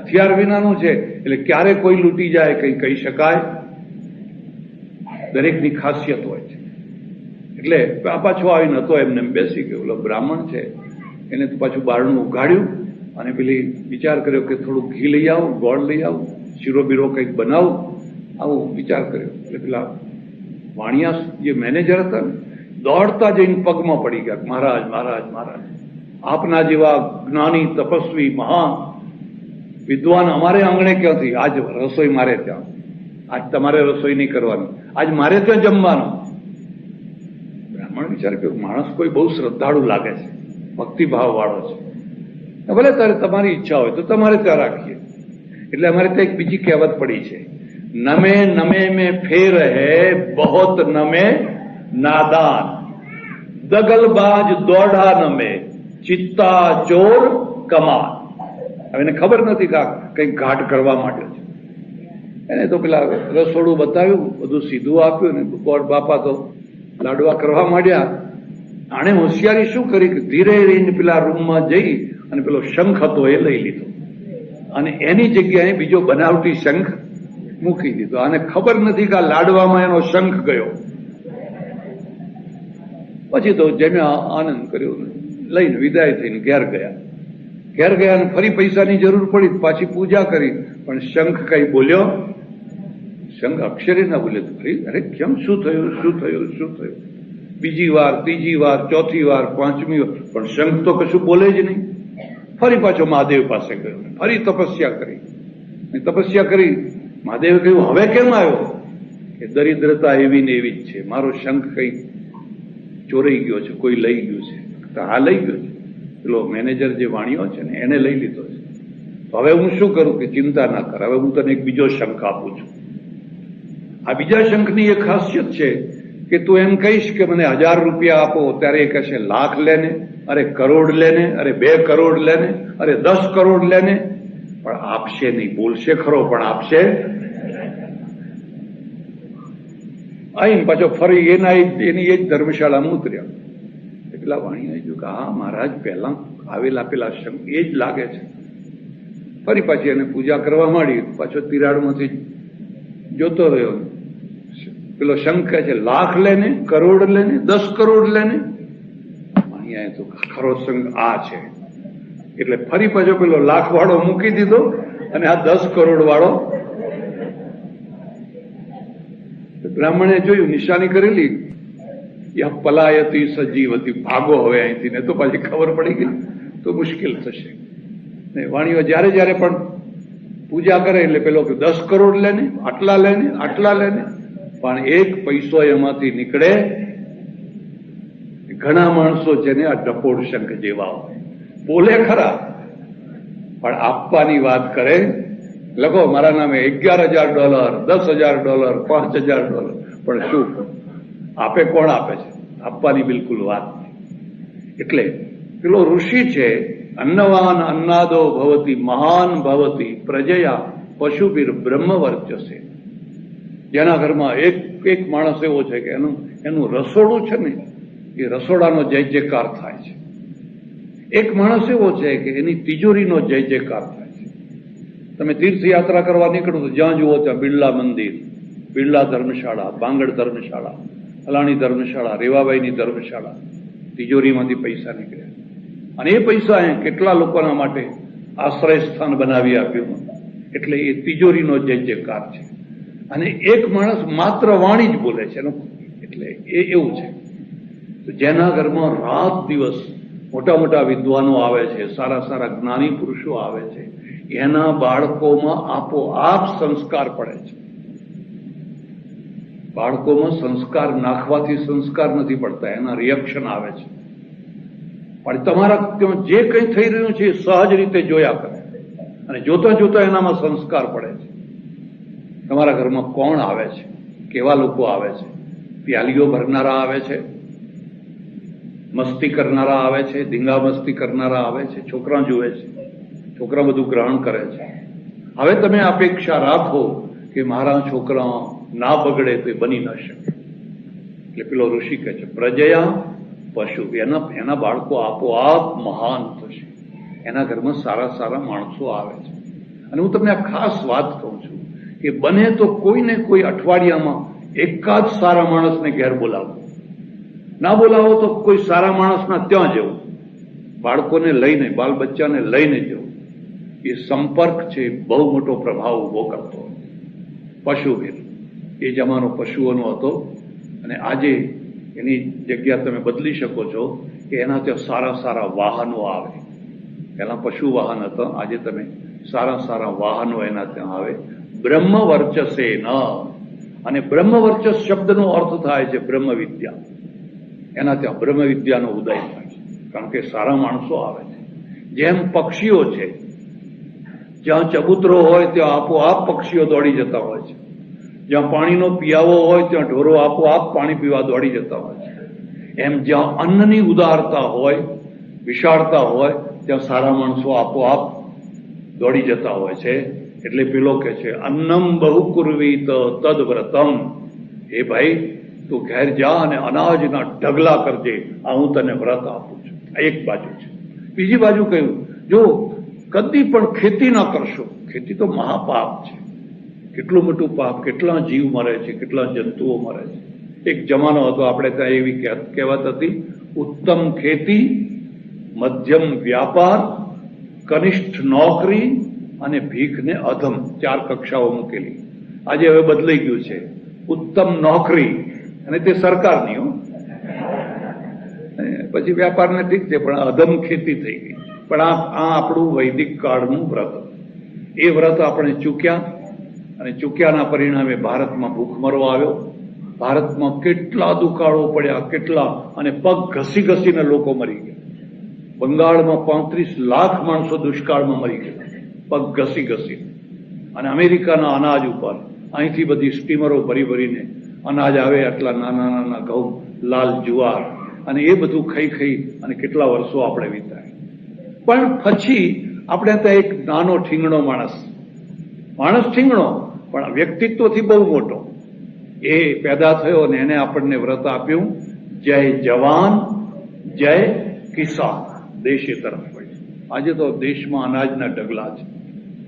Speaker 1: હથિયાર વિનાનું છે એટલે ક્યારે કોઈ લૂંટી જાય કઈ કહી શકાય. દરેકની ખાસિયત હોય છે. એટલે આ પાછો આવીને હતો એમને બેસી ગયો. ઓલો બ્રાહ્મણ છે એને તો પાછું બારણું ઉઘાડ્યું અને પેલી વિચાર કર્યો કે થોડું ઘી લઈ આવું, ગોળ લઈ આવું, શીરો બીરો કંઈક બનાવું, આવું વિચાર કર્યો. એટલે પેલા વાણિયા જે મેનેજર હતા ને, દોડતા જઈને પગમાં પડી ગયા, મહારાજ મહારાજ મહારાજ, આપના જેવા જ્ઞાની તપસ્વી મહાન વિદ્વાન અમારે આંગણે ક્યાંથી? આજ રસોઈ મારે ત્યાં, આજ તમારે રસોઈ નહીં કરવાની, આજ મારે ત્યાં જમવાનું. બ્રાહ્મણ વિચાર કે માણસ કોઈ બહુ શ્રદ્ધાળુ લાગે છે, ભક્તિભાવ વાળો છે, ભલે તારે તમારી ઈચ્છા હોય તો તમારે ત્યાં રાખીએ. એટલે અમારે ત્યાં એક બીજી કહેવત પડી છે, નમે નમે में फेर है बहुत नमे नादान, दगलबाज दौड़ा नमे चित्ता ચોર કમાન. હવે એને ખબર નથી કે કંઈક ઘાટ કરવા માટે છે. એને તો પેલા રસોડું બતાવ્યું, બધું સીધું આપ્યું ને ગોળ બાપા તો લાડવા કરવા માંડ્યા. આણે હોશિયારી શું કરી કે ધીરે રહીને પેલા રૂમમાં જઈ અને પેલો શંખ હતો એ લઈ લીધો અને એની જગ્યાએ બીજો બનાવટી શંખ મૂકી દીધો. આને ખબર નથી કે આ લાડવામાં એનો શંખ ગયો. પછી તો જમ્યા, આનંદ કર્યો, લઈને વિદાય થઈને ઘેર ગયા. ઘેર ગયા અને ફરી પૈસાની જરૂર પડી, પાછી પૂજા કરી, પણ શંખ કઈ બોલ્યો? શંખ અક્ષરે ના બોલ્યો. અરે કેમ, શું થયું, શું થયું, શું થયું? બીજી વાર, ત્રીજી વાર, ચોથી વાર, પાંચમી વાર, પણ શંખ તો કશું બોલે જ નહીં. ફરી પાછો મહાદેવ પાસે ગયો, ફરી તપસ્યા કરી. તપસ્યા કરી, મહાદેવે કહ્યું હવે કેમ આવ્યો? કે દરિદ્રતા એવી ને એવી જ છે, મારો શંખ કઈ ચોરાઈ ગયો છે, કોઈ લઈ ગયું છે. તો હા લઈ ગયો છે, પેલો મેનેજર જે વાણિયો છે ને એને લઈ લીધો છે. તો હવે હું શું કરું? કે ચિંતા ના કર, હવે હું તને એક બીજો શંખ આપું છું. આ બીજા શંખની એક ખાસિયત છે કે તું એમ કહીશ કે મને 1000 રૂપિયા આપો, ત્યારે એ કહેશે લાખ લેને, અરે કરોડ લેને, અરે 2 કરોડ લેને, અરે 10 કરોડ લેને, પણ આપશે નહીં. બોલશે ખરો પણ આપશે. આઈને પાછો ફરી એની એ જ ધર્મશાળામાં ઉતર્યા. પેલા વાણીએ જો કે હા મહારાજ પહેલા આવેલા પેલા શંખ એ જ લાગે છે. ફરી પાછી એને પૂજા કરવા માંડી, પાછો તિરાડમાંથી જોતો રહ્યો. પેલો શંખ કહે છે લાખ લેને, કરોડ લેને, 10 કરોડ લેને. અહીંયા તો ખરો શંખ આ છે. એટલે ફરી પાછો પેલો લાખ વાળો મૂકી દીધો અને આ 10 કરોડ વાળો. બ્રાહ્મણે જોયું, નિશાની કરેલી, યા પલાયતી સજીવતી, ભાગો હવે અહીંથી, ને તો પાછી ખબર પડી ગઈ તો મુશ્કેલ થશે. વાણીઓ જયારે જયારે પણ પૂજા કરે એટલે પેલો 10 કરોડ લેને, આટલા લેને, આટલા લેને, પણ એક પૈસો એમાંથી નીકળે. ઘણા માણસો છે ને આ ડપોડ શંખ જેવા હોય, બોલે ખરા પણ આપવાની વાત કરે. લખો મારા નામે $11,000, $10,000, $5,000, પણ શું આપે? કોણ આપે છે? આપવાની બિલકુલ વાત નહીં. એટલે પેલો ઋષિ છે, અન્નવાન અન્નાદો ભવતી મહાન ભવતી પ્રજયા પશુભીર બ્રહ્મવર્ચસે. જેના ઘરમાં એક માણસ એવો છે કે એનું રસોડું છે ને એ રસોડાનો જય જયકાર થાય છે. એક માણસ એવો છે કે એની તિજોરીનો જય જયકાર થાય છે. તમે તીર્થયાત્રા કરવા નીકળો તો જ્યાં જુઓ ત્યાં બિરલા મંદિર, બિરલા ધર્મશાળા, બાંગડ ધર્મશાળા, ફલાણી ધર્મશાળા, રેવાબાઈની ધર્મશાળા. તિજોરીમાંથી પૈસા નીકળ્યા અને એ પૈસા કેટલા લોકોના માટે આશ્રય સ્થાન બનાવી આપ્યું. એટલે એ તિજોરીનો જય જયકાર છે. અને એક માણસ માત્ર વાણી જ બોલે છે, એટલે એ એવું છે. તો જેના ઘરમાં રાત દિવસ મોટા મોટા વિદ્વાનો આવે છે, સારા સારા જ્ઞાની પુરુષો આવે છે, એના બાળકોમાં આપોઆપ સંસ્કાર પડે છે. બાળકોમાં સંસ્કાર નાખવાથી સંસ્કાર નથી પડતા, એના રિએક્શન આવે છે. પણ તમારા ત્યાં જે કંઈ થઈ રહ્યું છે એ સહજ રીતે જોયા કરે અને જોતા જોતા એનામાં સંસ્કાર પડે છે. તમારા ઘરમાં કોણ આવે છે, કેવા લોકો આવે છે? પ્યાલીઓ ભરનારા આવે છે, મસ્તી કરનારા આવે છે, ધીંગા મસ્તી કરનારા આવે છે, છોકરા જુએ છે, છોકરા બધું ગ્રહણ કરે છે. હવે તમે અપેક્ષા રાખો કે મારા છોકરા ના બગડે તો એ બની ન શકે. એટલે પેલો ઋષિ કહે છે પ્રજયા પશુ, એના બાળકો આપોઆપ મહાન થશે. એના ઘરમાં સારા સારા માણસો આવે છે. અને હું તમને આ ખાસ વાત કહું છું કે બને તો કોઈને કોઈ અઠવાડિયામાં એકાદ સારા માણસને ઘેર બોલાવો. ના બોલાવો તો કોઈ સારા માણસના ત્યાં જવું, બાળકોને લઈને, બાલ બચ્ચાને લઈને જવું. એ સંપર્ક છે, બહુ મોટો પ્રભાવ ઉભો કરતો. પશુવીર એ જમાનો પશુઓનો હતો અને આજે એની જગ્યા તમે બદલી શકો છો કે એના ત્યાં સારા સારા વાહનો આવે. પહેલા પશુ વાહન હતા, આજે તમે સારા સારા વાહનો એના ત્યાં આવે. બ્રહ્મ વર્ચસે ન, અને બ્રહ્મ વર્ચસ શબ્દનો અર્થ થાય છે બ્રહ્મ વિદ્યા. એના ત્યાં બ્રહ્મ વિદ્યાનો ઉદય થાય છે, કારણ કે સારા માણસો આવે છે. જેમ પક્ષીઓ છે, જ્યાં ચબૂતરો હોય ત્યાં આપોઆપ પક્ષીઓ દોડી જતા હોય છે. જ્યાં પાણીનો પિયાવો હોય ત્યાં ઢોરો આપોઆપ પાણી પીવા દોડી જતા હોય છે. એમ જ્યાં અન્નની ઉદારતા હોય, વિશાળતા હોય, ત્યાં સારા માણસો આપોઆપ દોડી જતા હોય છે. એટલે પેલો કે છે અન્નમ બહુ કુર્વીત તદવ્રતમ, એ ભાઈ તું ઘેર જા અને અનાજના ઢગલા કરજે, આ હું તને વ્રત આપું છું. આ એક બાજુ છે. બીજી બાજુ કહ્યું, જો કદી પણ ખેતી ના કરશો, ખેતી તો મહાપાપ છે. કેટલું મોટું પાપ, કેટલા જીવ મરે છે, કેટલા જંતુઓ મરે છે. એક જમાનો હતો, આપણે ત્યાં એવી કહેવત હતી, ઉત્તમ ખેતી, મધ્યમ વ્યાપાર, કનિષ્ઠ નોકરી અને ભીખને અધમ, 4 કક્ષાઓ મૂકેલી. આજે હવે બદલાઈ ગયું છે, ઉત્તમ નોકરી, અને તે સરકારની હો, પછી વ્યાપારને ઠીક છે, પણ અધમ ખેતી થઈ ગઈ. પણ આ આપણું વૈદિક કાળનું વ્રત. એ વ્રત આપણે ચૂક્યા, અને ચૂક્યાના પરિણામે ભારતમાં ભૂખમરો આવ્યો. ભારતમાં કેટલા દુકાળો પડ્યા, કેટલા, અને પગ ઘસી ઘસીને લોકો મરી ગયા. બંગાળમાં 35 લાખ માણસો દુષ્કાળમાં મરી ગયા, પગ ઘસી ઘસી. અને અમેરિકાના અનાજ ઉપર અહીંથી બધી સ્ટીમરો ભરી ભરીને અનાજ આવે, આટલા નાના નાના ઘઉં, લાલ જુવાર, અને એ બધું ખાઈ ખાઈ અને કેટલા વર્ષો આપણે વિતાય. પણ પછી આપણે ત્યાં એક નાનો ઠીંગણો માણસ ઠીંગણો, પણ વ્યક્તિત્વથી બહુ મોટો, એ પેદા થયો, અને એને આપણને વ્રત આપ્યું, જય જવાન જય કિસાન, દેશ એ તરફ વળ્યો. આજે તો દેશમાં અનાજના ઢગલા છે,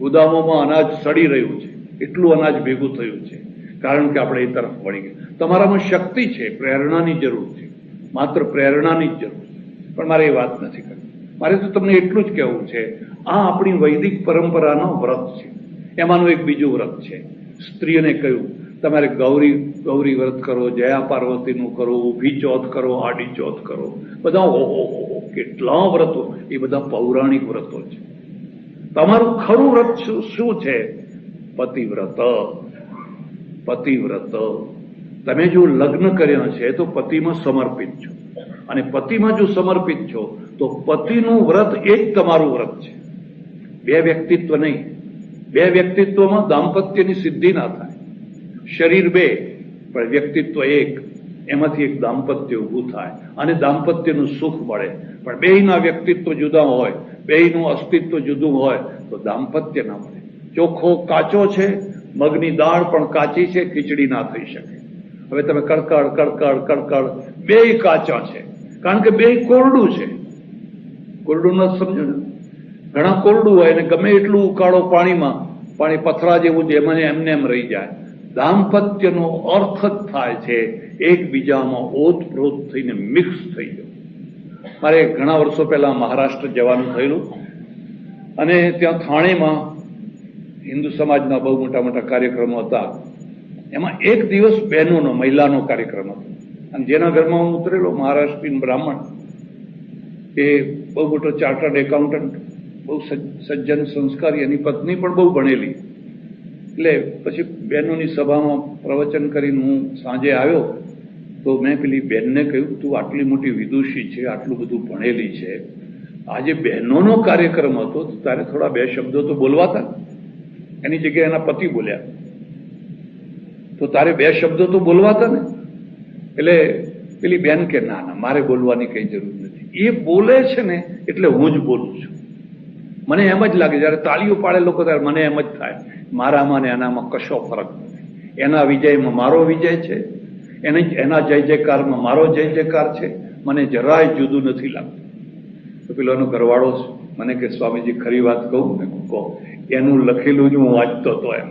Speaker 1: ગોદામોમાં અનાજ સડી રહ્યું છે, એટલું અનાજ ભેગું થયું છે, કારણ કે આપણે એ તરફ વળી ગયા. તમારામાં શક્તિ છે, પ્રેરણાની જરૂર છે, માત્ર પ્રેરણાની જ જરૂર છે. પણ મારે એ વાત નથી કરવી. મારે તો તમને એટલું જ કહેવું છે, આ આપણી વૈદિક પરંપરાનો વ્રત છે. એમાંનું એક બીજું વ્રત છે. સ્ત્રીઓને કહ્યું તમારે ગૌરી વ્રત કરો, જયા પાર્વતીનું કરો, ઊભી ચોથ કરો, આડી ચોથ કરો, બધા ઓહો કેટલા વ્રતો. એ બધા પૌરાણિક વ્રતો છે. તમારું ખરું વ્રત શું છે? પતિવ્રત. પતિવ્રત. તમે જો લગ્ન કર્યા છે તો પતિમાં સમર્પિત છો, અને પતિમાં જો સમર્પિત છો તો પતિનું વ્રત એ જ તમારું વ્રત છે. 2 વ્યક્તિત્વ નહીં. 2 વ્યક્તિત્વમાં દાંપત્યની સિદ્ધિ ના થાય. શરીર 2 પણ વ્યક્તિત્વ 1, એમાંથી એક દાંપત્ય ઊભું થાય અને દાંપત્યનું સુખ મળે. પણ બેયના વ્યક્તિત્વ જુદા હોય, બેયનું અસ્તિત્વ જુદું હોય તો દાંપત્ય ના મળે. ચોખ્ખો કાચો છે, મગની દાળ પણ કાચી છે, ખીચડી ના થઈ શકે. હવે તમે કડકડ કડકડ કડકડ, બેય કાચા છે, કારણ કે બેય કોરડું છે. કોરડું ન સમજો ને, ઘણા કોરડું હોય અને ગમે એટલું ઉકાળો પાણી પથરા જેવું જ એમને એમ રહી જાય. દાંપત્યનો અર્થ જ થાય છે એકબીજામાં ઓતપ્રોત થઈને મિક્સ થઈ ગયો. મારે ઘણા વર્ષો પહેલા મહારાષ્ટ્ર જવાનું થયેલું, અને ત્યાં થાણેમાં હિન્દુ સમાજના બહુ મોટા મોટા કાર્યક્રમો હતા. એમાં એક દિવસ બહેનોનો, મહિલાનો કાર્યક્રમ હતો, અને જેના ઘરમાં હું ઉતરેલો, મહારાષ્ટ્રીયન બ્રાહ્મણ, એ બહુ મોટો ચાર્ટર્ડ એકાઉન્ટન્ટ, બહુ સજ્જન સંસ્કારી, એની પત્ની પણ બહુ ભણેલી. એટલે પછી બહેનોની સભામાં પ્રવચન કરીને હું સાંજે આવ્યો, તો મેં પેલી બહેનને કહ્યું, તું આટલી મોટી વિદુષી છે, આટલું બધું ભણેલી છે, આજે બહેનોનો કાર્યક્રમ હતો, તો તારે થોડા 2 શબ્દો તો બોલવાતા. એની જગ્યાએ એના પતિ બોલ્યા, તો તારે 2 શબ્દો તો બોલવાતા ને. એટલે પેલી બેન કે ના ના, મારે બોલવાની કઈ જરૂર નથી. એ બોલે છે ને એટલે હું જ બોલું છું. મને એમ જ લાગે, જયારે તાળીઓ પાડે લોકો, ત્યારે મને એમ જ થાય, મારામાં ને એનામાં કશો ફરક નથી. એના વિજયમાં મારો વિજય છે, એના જય જયકારમાં મારો જય જયકાર છે. મને જરાય જુદું નથી લાગતું. તો પેલો એનો ઘરવાળો મને કે સ્વામીજી ખરી વાત કહું? મેં કહો, એનું લખેલું જ હું વાંચતો હતો. એમ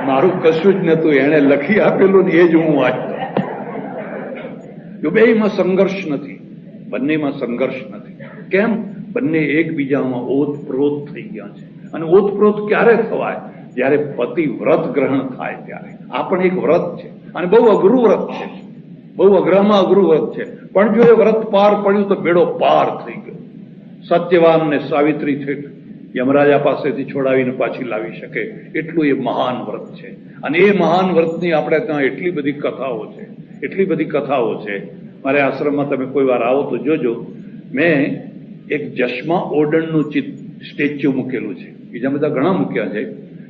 Speaker 1: મારું કશું જ નતું, એને લખી આપેલું ને એ જ હું વાંચતો. બેયમાં સંઘર્ષ નથી, બંનેમાં સંઘર્ષ નથી. કેમ? બંને એકબીજામાં ઓતપ્રોત થઈ ગયા છે. અને ઓતપ્રોત ક્યારે થવાય? જ્યારે પતિ વ્રત ગ્રહણ થાય ત્યારે. આ પણ એક વ્રત છે, અને બહુ અઘરું વ્રત છે, બહુ અઘરામાં અઘરું વ્રત છે. પણ જો એ વ્રત પાર પડ્યું તો બેડો પાર થઈ ગયો. સત્યવાન ને સાવિત્રી છે, યમરાજા પાસેથી છોડાવીને પાછી લાવી શકે એટલું એ મહાન વ્રત છે. અને એ મહાન વ્રતની આપણે ત્યાં એટલી બધી કથાઓ છે, એટલી બધી કથાઓ છે. મારે આશ્રમમાં તમે કોઈ વાર આવો તો જોજો, મેં એક જશમા ઓડણનું સ્ટેચ્યુ મૂકેલું છે. બીજા બધા ઘણા મૂક્યા છે,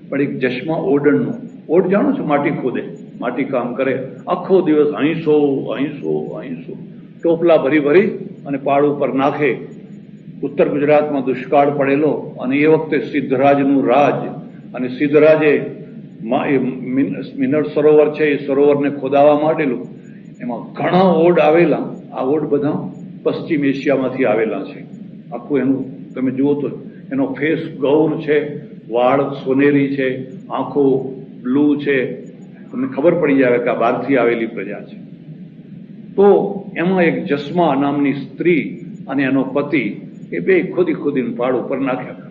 Speaker 1: પણ એક જશમા ઓડણનું. ઓડ જાણો છો? માટી ખોદે, માટી કામ કરે, આખો દિવસ અહીંસો ટોપલા ભરી ભરી અને પહાડ ઉપર નાખે. ઉત્તર ગુજરાતમાં દુષ્કાળ પડેલો અને એ વખતે સિદ્ધરાજનું રાજ, અને સિદ્ધરાજે મિનળ સરોવર છે એ સરોવરને ખોદાવા માંડેલું. એમાં ઘણા ઓડ આવેલા. આ ઓડ બધા પશ્ચિમ એશિયામાંથી આવેલા છે. આખું એનું તમે જુઓ તો એનો ફેસ ગૌર છે, વાળ સોનેરી છે, આંખો બ્લુ છે. તમને ખબર પડી જાય કે આ બહારથી આવેલી પ્રજા છે. તો એમાં એક જસ્મા નામની સ્ત્રી અને એનો પતિ એ બે ખોદીને પહાડ ઉપર નાખ્યા.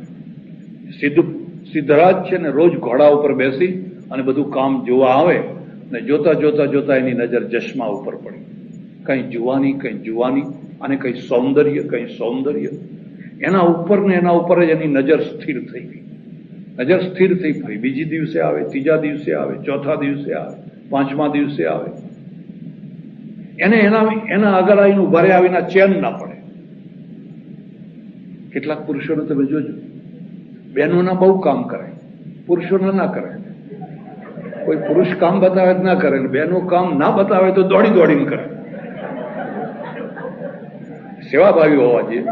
Speaker 1: સિદ્ધરાજ છે ને રોજ ઘોડા ઉપર બેસી અને બધું કામ જોવા આવે, ને જોતા જોતા જોતા એની નજર જસ્મા ઉપર પડી. કઈ જુવાની અને કઈ સૌંદર્ય. એના ઉપર જ એની નજર સ્થિર થઈ ગઈ. નજર સ્થિર થઈ ફરી બીજી દિવસે આવે, ત્રીજા દિવસે આવે, ચોથા દિવસે આવે, પાંચમા દિવસે આવે. એને એના આગળ આવીને ઉભા રહ્યા વિના ચેન ના પડે. કેટલાક પુરુષોને તમે જોજો, બહેનોના બહુ કામ કરાય, પુરુષોના ના કરાય. કોઈ પુરુષ કામ બતાવે ના કરે, બહેનો કામ ના બતાવે તો દોડીને કરે. સેવાભાવી હોવા જોઈએ,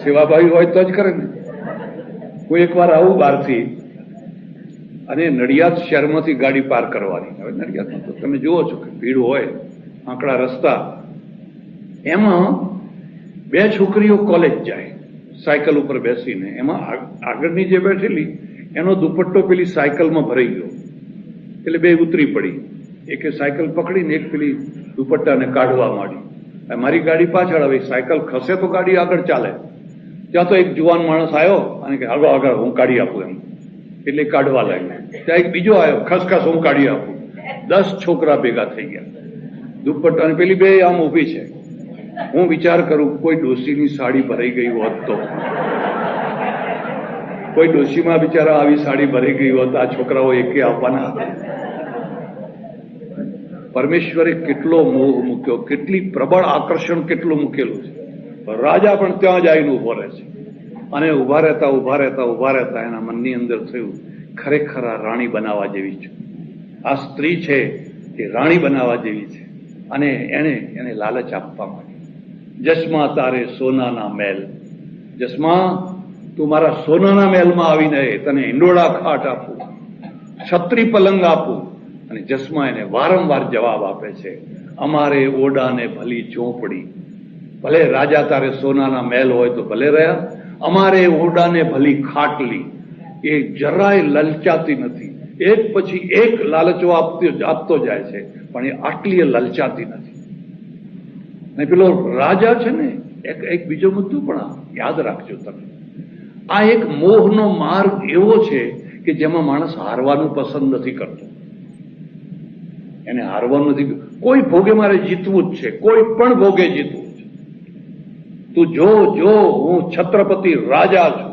Speaker 1: સેવાભાવી હોય તો જ કરે ને. કોઈ એક વાર આવું બહારથી, અને નડિયાદ શહેરમાંથી ગાડી પાર કરવાની. હવે નડિયાદમાં તો તમે જુઓ છો કે ભીડ હોય, આંકડા રસ્તા. એમાં બે છોકરીઓ કોલેજ જાય સાયકલ ઉપર બેસીને. એમાં આગળની જે બેઠેલી એનો દુપટ્ટો પેલી સાયકલમાં ભરાઈ ગયો, એટલે બે ઉતરી પડી. એકે સાયકલ પકડીને એક પેલી દુપટ્ટાને કાઢવા માંડી. મારી ગાડી પાછળ, હવે સાયકલ ખસે તો ગાડી આગળ ચાલે. ત્યાં તો એક જુવાન માણસ આવ્યો અને કે હાલો આગળ, હું કાઢી આપું એમ. એટલે કાઢવા લાગ્યો. ત્યાં એક બીજો આવ્યો, ખસખસ હું કાઢી આપું. 10 છોકરા ભેગા થઈ ગયા દુપટ્ટા, અને પેલી બે આમ ઊભી છે. હું વિચાર કરું, કોઈ ડોશીની સાડી ભરાઈ ગઈ હોત તો, કોઈ ડોશીમાં બિચારા આવી સાડી ભરાઈ ગઈ હોત, આ છોકરાઓ એકે આવવાના હતા. પરમેશ્વરે કેટલો મોહ મૂક્યો, કેટલી પ્રબળ આકર્ષણ કેટલું મૂકેલું છે. રાજા પણ ત્યાં જ આવીને ઉભો રહે છે. અને ઉભા રહેતા એના મનની અંદર થયું, ખરેખર આ રાણી બનાવવા જેવી છે. આ સ્ત્રી છે એ રાણી બનાવવા જેવી છે. અને એને લાલચ આપવા માંડી. જસ્મા તારે સોનાના મહેલ, જસ્મા તું મારા સોનાના મહેલમાં આવીને તને હિંડોળા ખાટ આપું, છત્રી પલંગ આપું. અને જસ્મા એને વારંવાર જવાબ આપે છે, અમારે ઓડાને ભલી ચોપડી. ભલે રાજા તારે સોનાના મહેલ હોય તો ભલે રહ્યા, અમારે ઓડાને ભલી ખાટલી. એ જરાય લલચાતી નથી. એક પછી એક લાલચો આપતો જાય છે, પણ એ આટલી લલચાતી નથી. ને પેલો રાજા છે ને, એક બીજો મુદ્દો પણ યાદ રાખજો તમે. આ એક મોહનો માર્ગ એવો છે કે જેમાં માણસ હારવાનું પસંદ નથી કરતો. એને હારવાનું નથી. કોઈ ભોગે મારે જીતવું જ છે, કોઈ પણ ભોગે જીતવું છે. તું જો હું છત્રપતિ રાજા છું,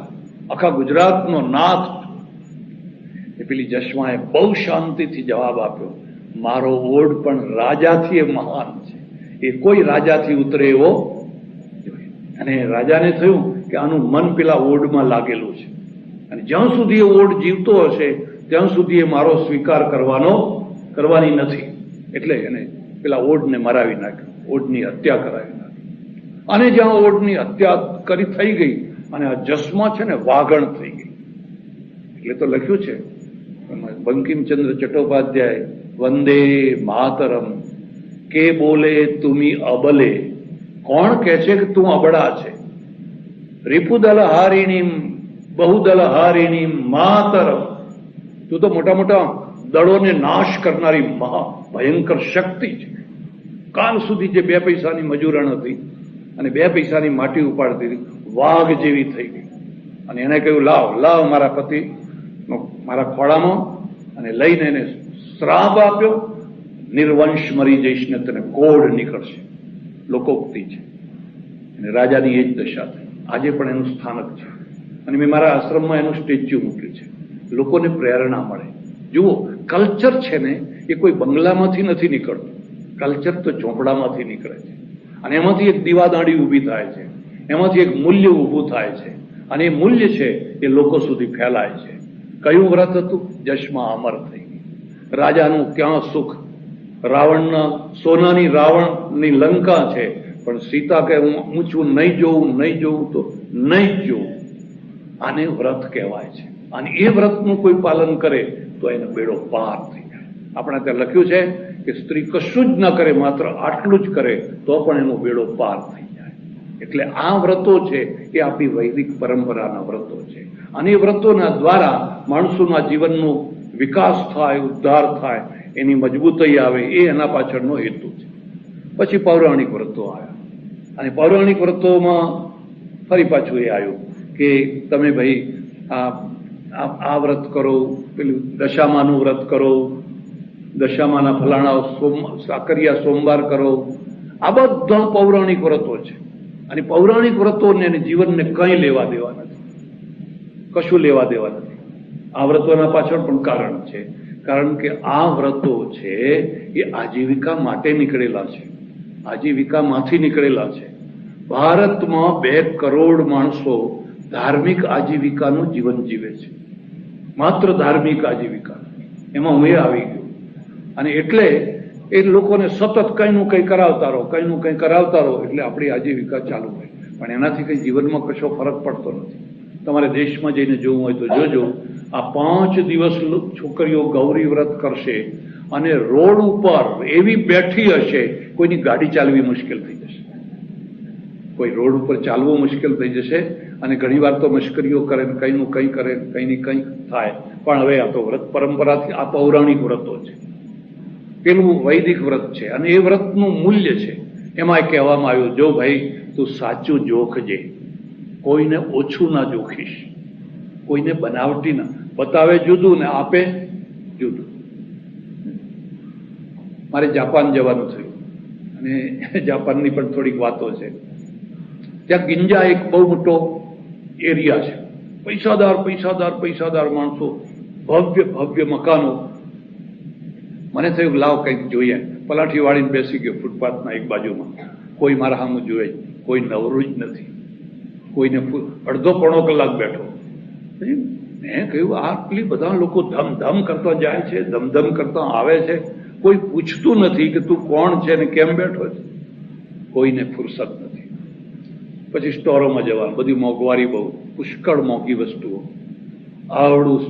Speaker 1: આખા ગુજરાતનો નાથ છું. એ પેલી જસ્માએ બહુ શાંતિથી જવાબ આપ્યો, મારો ઓડ પણ રાજાથી એ મહાન છે, એ કોઈ રાજાથી ઉતરે એવો. અને રાજાને થયું કે આનું મન પેલા ઓડમાં લાગેલું છે, અને જ્યાં સુધી એ ઓડ જીવતો હશે ત્યાં સુધી એ મારો સ્વીકાર કરવાની નથી. એટલે એને પેલા ઓડને મરાવી નાખ્યો, ઓડની હત્યા કરાવી નાખી. અને જ્યાં ઓડની હત્યા થઈ ગઈ અને આ જસ્મા છે ને વાઘણ થઈ ગઈ. એટલે તો લખ્યું છે બંકિમચંદ્ર ચટ્ટોપાધ્યાય, વંદે માતરમ કે બોલે તુમી અબલે. કોણ કે છે કે તું અબળા છે? રિપુદલ હારિણીમ બહુદલ હારિણીમ માતરમ. તું તો મોટા મોટા દળોને નાશ કરનારી ભયંકર શક્તિ છે. કાલ સુધી જે 2 પૈસાની મજૂરણ હતી અને 2 પૈસાની માટી ઉપાડતી હતી, વાઘ જેવી થઈ ગઈ. અને એને કહ્યું, લાવ મારા પતિ મારા ખોળામાં, અને લઈને એને શ્રાપ આપ્યો, નિર્વંશ મરી જઈશ ને તને કોઢ નીકળશે. લોકોક્તિ છે. અને રાજાની એ જ દશા થઈ. આજે પણ એનું સ્થાનક છે. અને મેં મારા આશ્રમમાં એનું સ્ટેચ્યુ મૂક્યું છે, લોકોને પ્રેરણા મળે. જુઓ, કલ્ચર છે ને એ કોઈ બંગલામાંથી નથી નીકળતું, કલ્ચર તો ચોપડામાંથી નીકળે છે, અને એમાંથી એક દીવાદાંડી ઊભી થાય છે, એમાંથી એક મૂલ્ય ઊભું થાય છે, અને એ મૂલ્ય છે એ લોકો સુધી ફેલાય છે. કયું વ્રત હતું? જશમાં અમર થઈ ગઈ. રાજાનું ક્યાં સુખ, રાવણના સોનાની રાવણની લંકા છે, પણ સીતા કે હું ઊંચું નહીં જોઉં તો નહીં જ જોઉં. આને વ્રત કહેવાય છે, અને એ વ્રતનું કોઈ પાલન કરે તો એનો બેડો પાર થઈ જાય. આપણે ત્યાં લખ્યું છે કે સ્ત્રી કશું જ ન કરે, માત્ર આટલું જ કરે તો પણ એનો બેડો પાર થઈ જાય. એટલે આ વ્રતો છે એ આપણી વૈદિક પરંપરાના વ્રતો છે, અને એ વ્રતોના દ્વારા માણસોના જીવનનો વિકાસ થાય, ઉદ્ધાર થાય, એની મજબૂતાઈ આવે, એ એના પાછળનો હેતુ છે. પછી પૌરાણિક વ્રતો આવ્યા, અને પૌરાણિક વ્રતોમાં ફરી પાછું એ આવ્યું કે તમે ભાઈ આ વ્રત કરો, પેલું દશામાનું વ્રત કરો, દશામાના ફલાણા સાકરિયા સોમવાર કરો. આ બધા પૌરાણિક વ્રતો છે, અને પૌરાણિક વ્રતોને જીવનને કંઈ લેવા દેવા નથી, કશું લેવા દેવા નથી. આ વ્રતોના પાછળ પણ કારણ છે, કારણ કે આ વ્રતો છે એ આજીવિકા માટે નીકળેલા છે, આજીવિકામાંથી નીકળેલા છે. ભારતમાં 2 કરોડ માણસો ધાર્મિક આજીવિકાનું જીવન જીવે છે, માત્ર ધાર્મિક આજીવિકા. એમાં હું આવી ગયો, અને એટલે એ લોકોને સતત કંઈનું કંઈ કરાવતા રહો, કંઈનું કંઈ કરાવતા રહો, એટલે આપણી આજીવિકા ચાલુ હોય. પણ એનાથી કંઈ જીવનમાં કશો ફરક પડતો નથી. તમારે દેશમાં જઈને જોવું હોય તો જોજો, આ 5 દિવસ છોકરીઓ ગૌરી વ્રત કરશે, અને રોડ ઉપર એવી બેઠી હશે, કોઈની ગાડી ચાલવી મુશ્કેલ થઈ જશે, કોઈ રોડ ઉપર ચાલવું મુશ્કેલ થઈ જશે. અને ઘણી વાર તો મશ્કરીઓ કરે, કંઈનું કંઈ કરે, કંઈની કંઈ થાય. પણ હવે આ તો વ્રત પરંપરાથી, આ પૌરાણિક વ્રતો છે, પેલું વૈદિક વ્રત છે, અને એ વ્રતનું મૂલ્ય છે. એમાં કહેવામાં આવ્યું, જો ભાઈ તું સાચું જોખજે, કોઈને ઓછું ના જોખીશ, કોઈને બનાવટી ના, બતાવે જુદું ને આપે જુદું. મારે જાપાન જવાનું થયું, અને જાપાનની પણ થોડીક વાતો છે. ત્યાં ગિંજા એક બહુ મોટો એરિયા છે, પૈસાદાર માણસો, ભવ્ય મકાનો. મને થયું લાવ કંઈક જોઈએ. પલાઠી વાળીને બેસી ગયો ફૂટપાથના એક બાજુમાં, કોઈ મારા સામું જોવે, કોઈ નવરું જ નથી, કોઈને અડધો પોણો કલાક બેઠો. મેં કહ્યું આટલી બધા લોકો ધમધમ કરતા જાય છે, ધમધમ કરતા આવે છે, કોઈ પૂછતું નથી કે તું કોણ છે ને કેમ બેઠો છે, કોઈને ફુરસત નથી. પછી સ્ટોરોમાં જવાનું, બધી મોંઘવારી બહુ, પુષ્કળ મોંઘી વસ્તુઓ. આવડું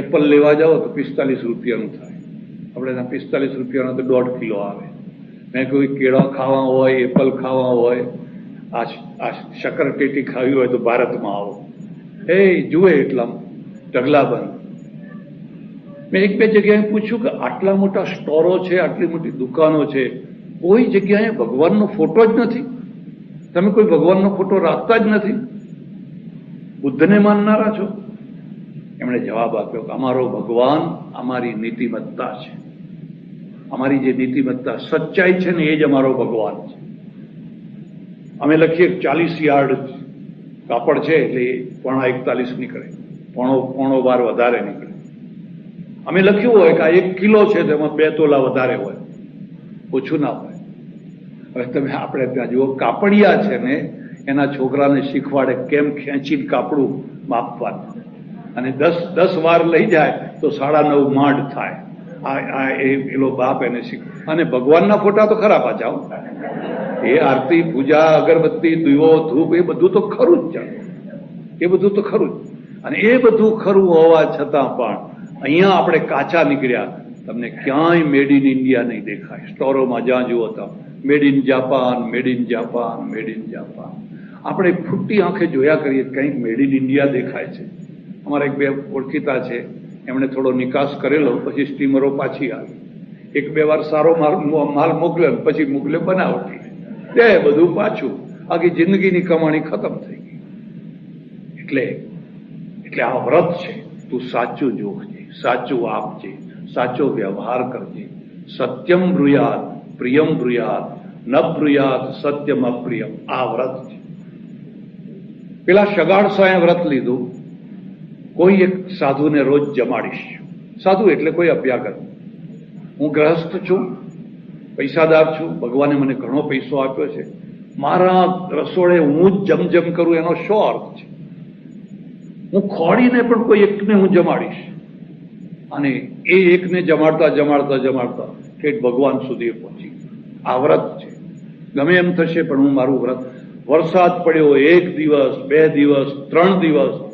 Speaker 1: એપલ લેવા જાઓ તો 45 રૂપિયાનું થાય, આપણે ત્યાં 45 રૂપિયાનો તો 1.5 કિલો આવે. મેં કોઈ કેળા ખાવા હોય, એપલ ખાવા હોય, આ શક્કરટેટી ખાવી હોય તો ભારતમાં આવો. એ જુએ એટલા ઢગલાબંધ. મેં 1-2 જગ્યાએ પૂછ્યું કે આટલા મોટા સ્ટોરો છે, આટલી મોટી દુકાનો છે, કોઈ જગ્યાએ ભગવાનનો ફોટો જ નથી, તમે કોઈ ભગવાનનો ફોટો રાખતા જ નથી, બુદ્ધને માનનારા છો? એમણે જવાબ આપ્યો કે અમારો ભગવાન અમારી નીતિમત્તા છે, અમારી જે નીતિમત્તા સચ્ચાઈ છે ને એ જ અમારો ભગવાન છે. અમે લખીએ 40 યાર્ડ કાપડ છે એટલે 41 નીકળે, પોણો વાર વધારે નીકળે. અમે લખ્યું હોય કે આ 1 કિલો છે તો એમાં 2 તોલા વધારે હોય, ઓછું ના હોય. હવે તમે આપણે ત્યાં જુઓ, કાપડિયા છે ને એના છોકરાને શીખવાડે કેમ ખેંચીને કાપડું માપવાનું, અને 10 વાર લઈ જાય તો 9.5 માંડ થાય. એલો બાપ એને શીખવે. અને ભગવાનના ફોટા તો ખરા પાછા, એ આરતી, પૂજા, અગરબત્તી, દીવો, ધૂપ, એ બધું તો ખરું જ છે, એ બધું તો ખરું જ. અને એ બધું ખરું હોવા છતાં પણ અહીંયા આપણે કાચા નીકળ્યા. તમને ક્યાંય મેડ ઇન ઇન્ડિયા નહીં દેખાય. સ્ટોરોમાં જ્યાં જુઓ ત્યાં made in Japan, made in Japan, made in Japan. આપણે ફૂટી આંખે જોયા કરીએ કંઈક મેડ ઇન ઇન્ડિયા દેખાય છે. અમારા 1-2 ઓળખીતા છે, એમણે થોડો નિકાસ કરેલો, પછી સ્ટીમરો પાછી આવી. 1-2 વાર સારો માલ મોકલે, પછી મોકલે બનાવટી, બધું પાછું. આખી જિંદગીની કમાણી ખતમ થઈ ગઈ. એટલે આ વ્રત છે, તું સાચું જોખજે, સાચું આપજે, સાચો વ્યવહાર કરજે. સત્યમ બ્રુયાત પ્રિયમ બ્રુયાત, ન બ્રુયાત સત્યમ અપ્રિયમ. આ વ્રત છે. પેલા શગાળ સાંએ વ્રત લીધું, કોઈ એક સાધુને રોજ જમાડીશ. સાધુ એટલે કોઈ અભ્યાગત. હું ગ્રહસ્થ છું, પૈસાદાર છું, ભગવાને મને ઘણો પૈસો આપ્યો છે, મારા રસોડે હું જ જમજમ કરું એનો શો અર્થ છે? હું ખોડીને પણ કોઈ એકને હું જમાડીશ. અને એ એકને જમાડતા જમાડતા જમાડતા ઠેઠ ભગવાન સુધી પહોંચી. આ વ્રત છે. ગમે એમ થશે પણ હું મારું વ્રત. વરસાદ પડ્યો 1 દિવસ, 2 દિવસ, 3 દિવસ,